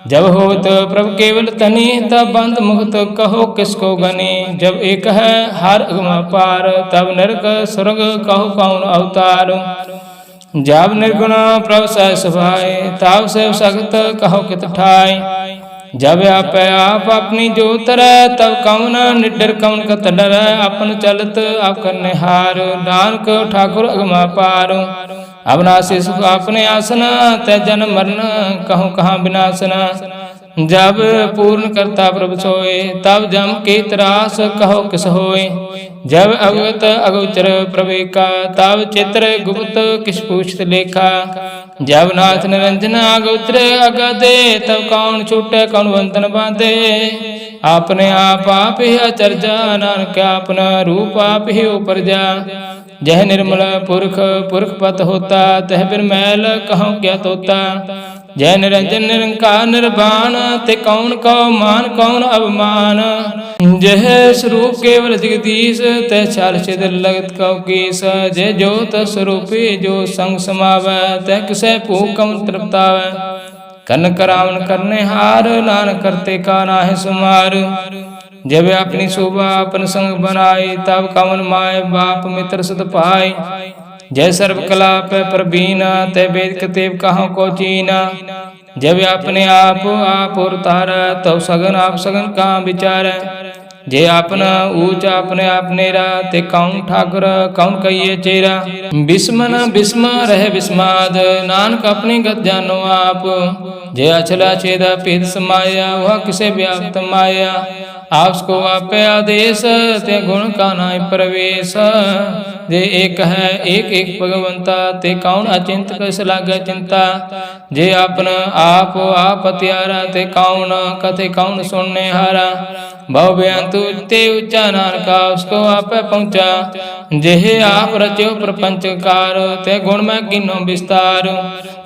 जब होत प्रभु केवल तनी, तब बंद मुक्त कहो किसको गनी। जब एक है हर अगम पार, तब नरक स्वर्ग कहो कौन अवतार। जब निर्गुण प्रभु सह सभाए, तब से सख्त कहो कित ठाय। जब आप अपनी जो तरह, तब कौन निडर कौन कत डर। अपन चलत आप करने हार, नानक ठाकुर अगमा पार। अविनाशी सुख अपने आसना, तय जन्म मरण कहूँ कहाँ विनाशना। जब पूर्ण करता प्रभु सोए, तब जम के त्रास कहो किस होए। जब अवगत अगोचर प्रभु का, तब चित्र गुप्त किस पूछत लेखा। जब नाथ निरंजन अगोचर अगदे, तब कौन छूटे कौन बंधन बांधे। अपने आप ही अचर्जा, नानक अपना रूप आप ही ऊपर जा। जह निर्मल पुरख पुरख पत होता, तह बिन मैल कहूँ क्या तोता। जय निरंजन निरंकार निर्वाण, ते कौन कौ मान कौन अवमान। जह स्वरूप केवल जगदीश, तह चाल छिद लगत कौ कीस। जय ज्योत स्वरूपी जो संग समावै, तह किसै भूख कौन तृप्तावै। कन करावन करने हार, नानक करते का नाहि सुमार। जब अपनी शोभा अपन संग बनाए, तब कवन माय बाप मित्र सुत पाए। जय सर्व कला पे प्रवीण, तय वेद कतेव कहाँ को चीना। जब अपने आप और तारा, तब सगन आप सगन कहाँ विचार। जे अपना ऊंच अपने आप नेरा, ते कौन ठाकुर कौन कहिए चेरा। बिस्म न बिस्म रहे बिस्माद, नानक अपनी गत जानो आप। जे अचला छेदा पेद समाया, वह किसे व्याप्त माया। आपको आपे आदेश, ते गुण का नाय प्रवेश। जे एक है एक एक भगवंता, ते कौन अचिंत कस लागे चिंता। जे अपना आप हत्यारा, ते कौन कथे कौन सुनने हारा। भव बेअंतु ते ऊंचा, नानका उसको आप पहुँचा। जेह आप रचो प्रपंच कार, ते गुण में किन्नो विस्तार।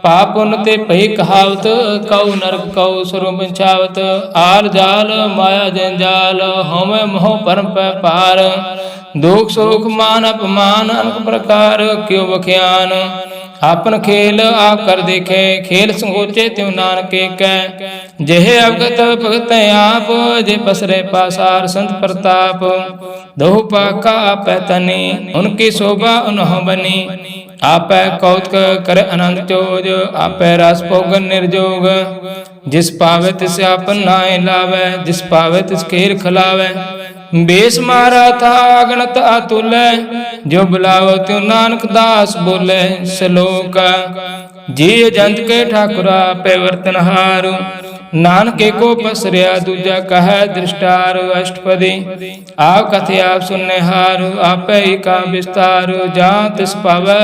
पाप पुण्य ते पही कहावत, कौ नरक कौ स्वरूप छावत। आल जाल माया जंजाल, होमे मोह परम पार। दुख सुख मान अपमान, अनेक प्रकार क्यों बख्यान। आपन खेल आप कर देखे, खेल संगोचे त्यों नानक कै। जेह अवगत भगत आप, जे पसरे पासार संत प्रताप। दोह पाका आप तनी, उनकी शोभा उन्हों बनी। आप कौतक कर अनंत चोज, आप रस भोगन निर्जोग। जिस पावे तिस आपन नाय लावे, जिस पावे तिस खेल खिलावे। बेस मारा था अगणत अतुल, जो बुलावो त्यों नानक दास बोले। श्लोक जी जंत के ठाकुरा पे वर्तनहार। नानके को पसरिया दूजा कह दृष्टार। अष्टपदी आप कथे आप सुनने हार, आप ही का विस्तार। जहाँ तिस पावै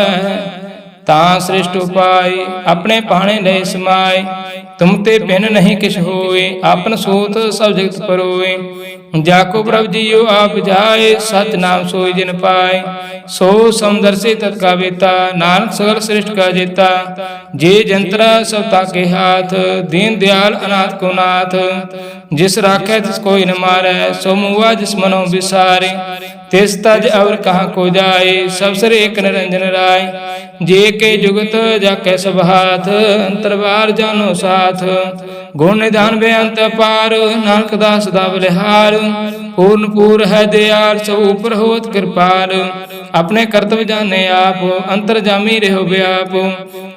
ता श्रेष्ठ उपाय, अपने पाणे ले समाय। तुम ते भिन्न नहीं किछ होए, आपन सूत सब जगत परोए। जाको प्रभु जियो आप जाए, सच नाम सोई जिन पाए। सो समदर्शी तत्का बेता, नानक सगल श्रेष्ठ का जेता। जे जंतरा सब ताके हाथ, दीन दयाल अनाथ को नाथ। जिस राखे तिस कोई न मारे, सो मुआ जिस मनो विसारे। तिस तज और कहाँ को जाए, सब सर एक निरंजन राय। जे के जुगत जाके सब हाथ, अंतरबार जानो साथ। गुण निधान बेअंत पार, नानक दास सदा बलिहार। पूर्ण पूर है दयाल, सब ऊपर होत कृपाल। अपने कर्तव्य जाने आप, अंतर जामी रहो व्याप।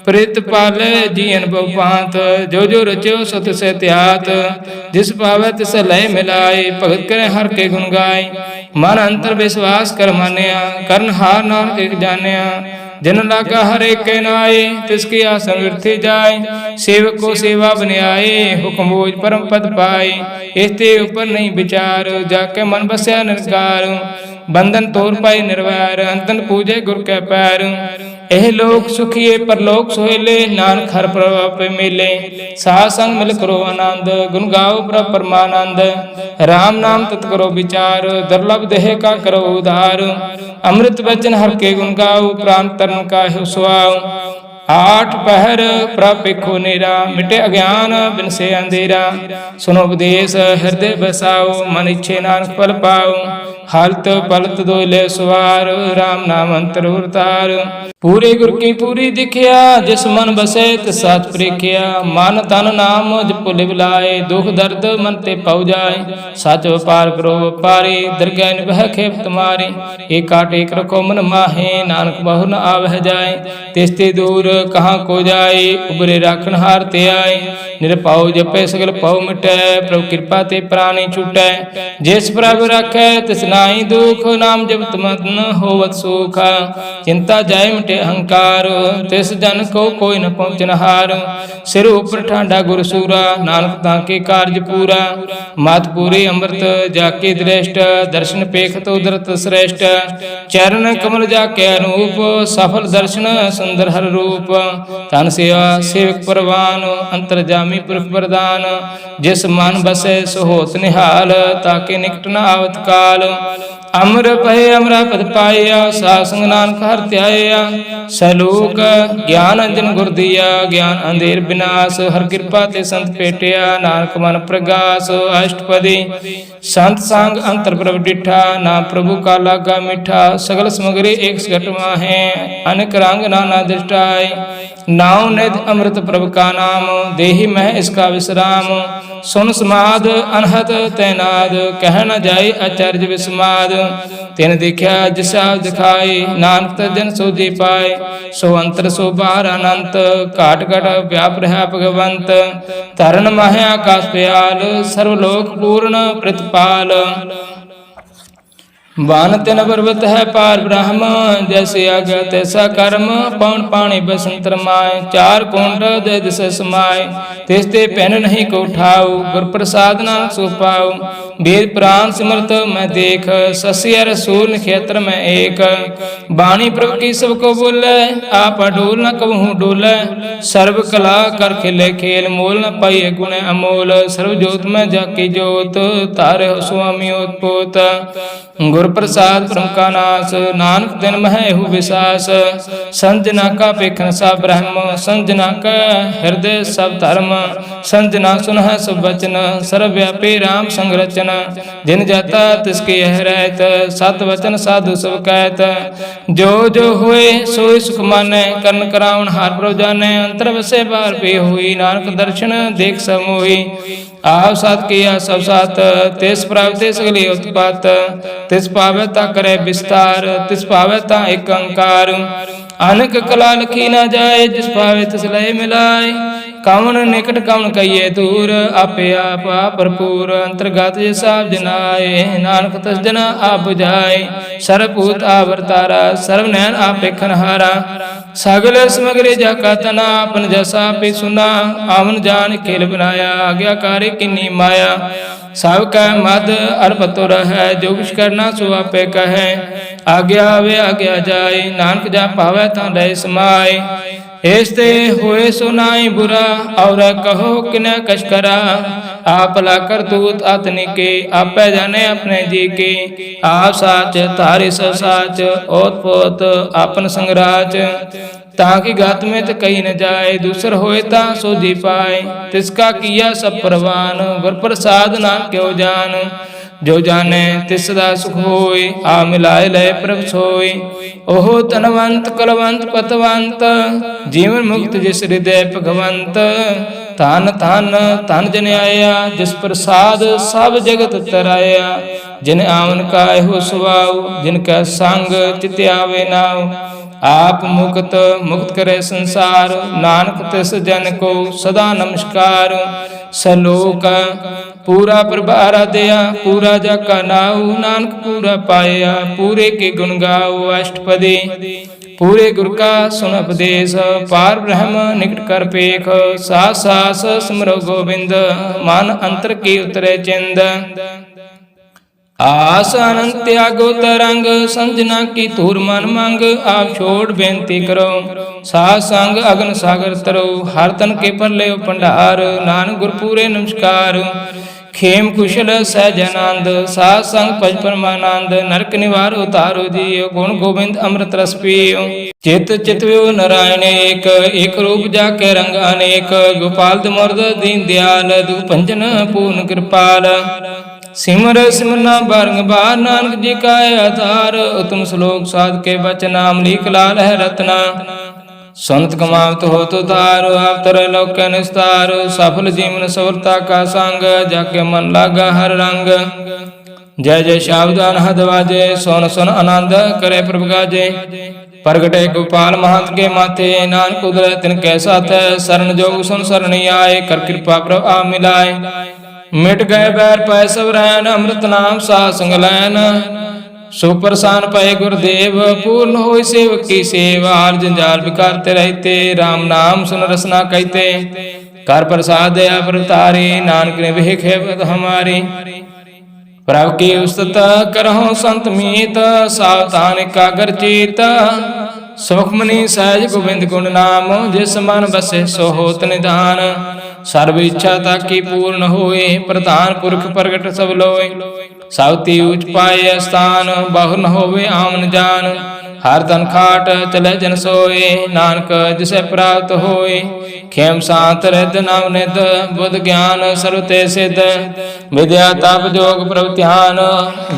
प्रेत पाले जीवन बहु पांत, जो जो रचो सत से त्यात। जिस पावे तिस लय मिलाए, भगत करे हर के गुण गाय। मन अंतर विश्वास कर मान्या, कर्ण हार नानक एक जान्या। जन लागा हर एक के नाए, तिसकी आसन वृथि जाए। सेवक को सेवा बनियाए, हुक्म बोझ परम पद पाए। इसते ऊपर नहीं विचार, जाके मन बस्या निरकार। ਬੰਧਨ ਤੋਰ ਪਾਈ ਨਿਰਵੈਰ, ਅੰਤਨ ਪੂਜੇ ਗੁਰ ਕੈ ਪੈਰ। ਇਹ ਲੋਕ ਸੁਖੀਏ ਪਰਲੋਕ ਸੁਹੇਲੇ, ਨਾਨਕ ਹਰਿ ਪ੍ਰਭ ਆਪੇ ਮੇਲੇ। ਸਾਧ ਸੰਗ ਮਿਲ ਕਰੋ ਆਨੰਦ, ਗੁਣ ਗਾਓ ਪ੍ਰਭ ਪਰਮਾਨੰਦ। ਰਾਮ ਨਾਮ ਤਤ ਕਰੋ ਵਿਚਾਰ, ਦੁਰਲਭ ਦੇਹ ਕਾ ਕਰੋ ਉਧਾਰ। ਅੰਮ੍ਰਿਤ ਬਚਨ ਹਰਿ ਕੇ ਗੁਣ ਗਾਓ, ਪ੍ਰਾਨ ਤਰਨ ਕਾਹਿਓ ਸੁਆਓ। आठ पहर प्रभ पेखो नेरा, मिटे अज्ञान बिनसे अंधेरा। सुनो उपदेश हृदय बसाओ, मन इच्छे नानक फल पाओ। हालत पलत दोले सुवार, राम नाम अंतर उतार। पूरे गुर की पूरी दिखिया, जिस मन बसे तिस साथ प्रेखिया। मन तन नाम जप लिव लाए, दुख दर्द मन ते पाउ जाए। सच व्यापार करो व्यापारी, दरगह निभह खेप तुम्हारी। एक काट एक रखो मन माहे, नानक बहु न आवह जाए। तिस्ते दूर कहाँ को जाए, उबरे राखन हार ते आए। निरपाओ जपे सगल पाओ मिटै, प्रभु कृपा ते प्राणी छूटै। जिस प्रभ राखै तिस नाई दुख, नाम जपत मन होवत सुख। चिंता जाय मिटे अहंकार, तिस जन को कोई न पहुँचन हार। सिर ऊपर ठांडा गुर सूरा, नानक ताके कारज पूरा। मात पूरे अमृत जाके दृष्ट, दर्शन पेखत उदरत श्रेष्ठ। चरण कमल जाके अनूप, सफल दर्शन सुंदर हर रूप। तन सेवा सेवक परवान, अंतरजामी पुरख प्रदान। जिस मन बसे सो होत निहाल, ताके निकट न आवत काल। अमर पहे अमरा पद पाया, साध संग नानक हर त्याया। सलोक ज्ञान अंजन गुर दिया, ज्ञान अंधेर विनाश। हर कृपा ते संत पेटिया, नानक मन प्रगास। अष्टपदी संत संग अंतर प्रभ डिठा, नाम प्रभु का लागा मीठा। सगल समगरी एक सगट माहे, अनेक रंग नाना दृष्टाय। नाव निध अमृत प्रभु का नाम, देहि मह इसका विश्राम। सुन समाद अनहत तैनाद, कह न जाय आचार्य विस्माद। तिन देखा जिसा दिखाए, नानक तजन सो जी पाए। सो अंतर सो बाहर अनंत, काट काट व्याप रहा भगवंत। तरण मह आकाश प्याल, सर्वलोक पूर्ण प्रतिपाल। बान तिन पर्वत है पार ब्रह्म, जैसे आज्ञा तैसा कर्म। पवन पाणी बसंत रमाए, चार कुंड दे दिस समाए। तिसते पहन नहीं को ठाऊ, गुर प्रसाद नानक सो पाऊ। वेद पुराण सिमरत मैं देख, सस्य रसूल क्षेत्र में एक। बाणी प्रभु की सबको बोले, आप डोल न कबहू डोले। सर्व कला कर खेले खेल, मोल न पाइए गुण अमोल। सर्व जोत में जाकी जोत, तारे हो स्वामी उत्पोत। गुर प्रसाद ब्रह्म का नाश, नानक दिन मह एहु विसास। संजना का पेखन सा ब्रह्म, संजना का हृदय सब धर्म। संजना सुनह सब वचन, सर्वव्यापी राम संग रचन। जिन जाता तिसके यह रहत, सत वचन साधु सब कहत। जो जो हुए सोई सुख माने, कर्ण करावन हार प्रभु जाने। अंतर बसे बार पे हुई, नानक दर्शन देख सब मोही। आप साथ किया सब साथ, तिस प्राप्ति सगली उत्पात। तिस पावे ता करे विस्तार, तिस पावे ता एक अंकार। अनक कला लखी न जाए, जिस पावे तिस लय मिलाए। कवन निकट कवन कहिए दूर, आपे आप भरपूर। अंतर्गत जे साब जनाए, नानक तस जना आप बुझाए। सर्वभूत आवरतारा, सर्व नैन आप पेखन हारा। सगल समग्री जाका तना, अपन जैसा पे सुना। आवन जान खेल बनाया, आज्ञाकारी किन्नी माया। सब कह मद अरपतो है, जो कुछ करना सो आपे कहे। आज्ञा आवे आज्ञा जाए, नानक जा पावे ता रहे समाए। ऐसते होए सो नाई बुरा, और कहो किन कश करा। आप ला कर दूत आतनी के, आपे जाने अपने जी के। आप साच तारे सब साच, ओत पोत आपन संगराज। ताकि गात में तो कही न जाए, दूसर होए ता सो जी पाए। तिसका किया सब परवान, गुर प्रसाद ना क्यों जान। जो जाने तिस सदा सुख होय, आ मिलाए लय प्रभ सोय। ओहो तनवंत कलवंत पतवंत, जीवन मुक्त जिस हृदय भगवंत। तान तान तन जन आया, जिस प्रसाद सब जगत तराया। जिन आवन का हो सुवाऊ, जिनका संग चित आवे नाव। आप मुक्त मुक्त करे संसार, नानक तिस जन को सदा नमस्कार। सलोक पूरा प्रभारा दया, पूरा जाका नाऊ। नानक पूरा पाया, पूरे के गुण गाओ। अष्टपदी पूरे गुरु का सुन उपदेश, पार ब्रह्म निकट कर पेख। सास सास सिमरो गोविंद, मन अंतर की उतरे चिंद। आस अनंत त्यागो तरंग, संजना की धूर मन मंग। आप छोड़ बेनती करो, साध संग अगन सागर तरो। हर तन के पर ले भंडार, नानक गुरपूरे नमस्कार। खेम कुशल सहज आनंद, साध संग भज परमानंद। नरक निवार उतारो जियो, गुण गोविंद अमृत रस पियो। चित चितव्यो नारायण एक, एक रूप जाके रंग अनेक। गोपाल मुर्द दीन दयाल, दुख भंजन पूर्ण कृपाल। सिमर सिमरना बारंबार, नानक जी का आधार। उत्तम श्लोक साध के बचन, अमलीक लाल है रत्ना। संत कमावत हो तो तार, आप तरह लोक निस्तार। सफल जीवन सफलता का संग, जाके मन लागा हर रंग। जय जय शब्द अनहद वाजे, सोन सुन आनंद करे प्रभु गाजे। प्रगटे गोपाल महंत के माथे, नानक उदय तिनके साथ। शरण जोग सुन सरणी आए, कर कृपा प्रभु आप मिलाए। मिट गए बैर पै सब रैन, अमृत नाम साध संग लैन। सुप्रसान पै गुरुदेव, पूर्ण होय सेवक की सेवा। हार जंजाल बिकारते रहते, राम नाम सुन रसना कहते। कर प्रसाद दया प्रतारी, नानक ने भेख है हमारी। प्रभु की उस्तत करहु संत मीत, सावधान एकाग्र चीत। सुखमनी सहज गोविंद गुण नाम, जिस मन बसे सो होत निधान। सर्व इच्छा ताकी पूर्ण होए, प्रधान पुरख प्रगट सब लोए। सावती उच पाए स्थान, बहु न होवे आमन जान। हर तन खाट चले जन सोए, नानक जिसे प्राप्त होए। खेम शांत रिद नव निध, बुद्ध ज्ञान सर्व ते सिद्ध। विद्या तप जोग प्रभु ध्यान,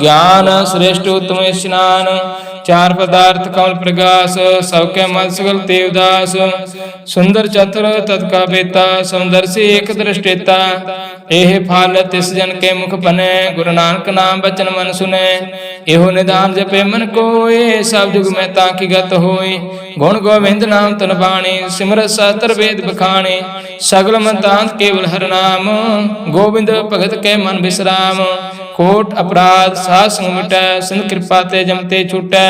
ज्ञान श्रेष्ठ उत्तम स्नान। चार पदार्थ कमल प्रकाश, सबके मत सगल देवदास। सुंदर चतुर तत्का बेता, समदर्शी एक दृष्टेता। एह फल तिस जन के मुख बने, गुरु नानक नाम बचन मन सुने। एहो निदान जपे मन कोय, सब जुग में ताकि गत होय। गुण गोविंद नाम तन बाणी, सिमरत सहस्त्र वेद बखाणी। सगल मंतांत केवल हर नाम, गोविंद भगत के मन विश्राम। कोट अपराध साध संग मिटै, सिंध कृपा ते जमते छूटै।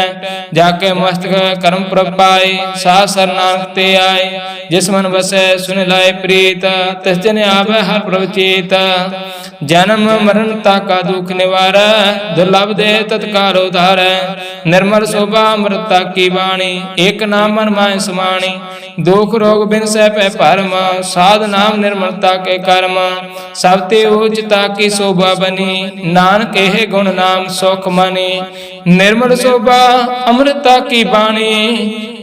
जाके मस्तक कर्म प्रभ पाए, साध सर नानक ते आए। जिस मन बसै सुन लाए प्रीत, तिस जन आवे हर प्रभ चेत। जन्म मरण ताका दुख निवारै, दुर्लभ दे तत्काल उधारै। निर्मल शोभा अमृता की वाणी, एक नाम मन माय समाणी। दुख रोग बिन सह पै परम, साध नाम निर्मलता के कर्म। सब ते उचता की शोभा बनी, नानक एह गुण नाम सुख मनी। निर्मल शोभा अमृता की बाणी,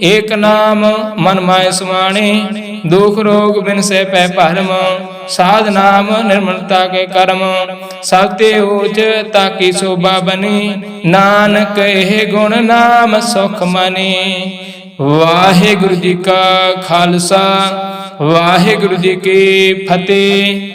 एक नाम मन माय समाणी। दुख रोग बिन से पै परम, साध नाम निर्मलता के कर्म। सब ते उचता की शोभा बनी, नानक एह गुण नाम सुख मनी। वाहिगुरु जी का खालसा, वाहिगुरु जी की फतेह।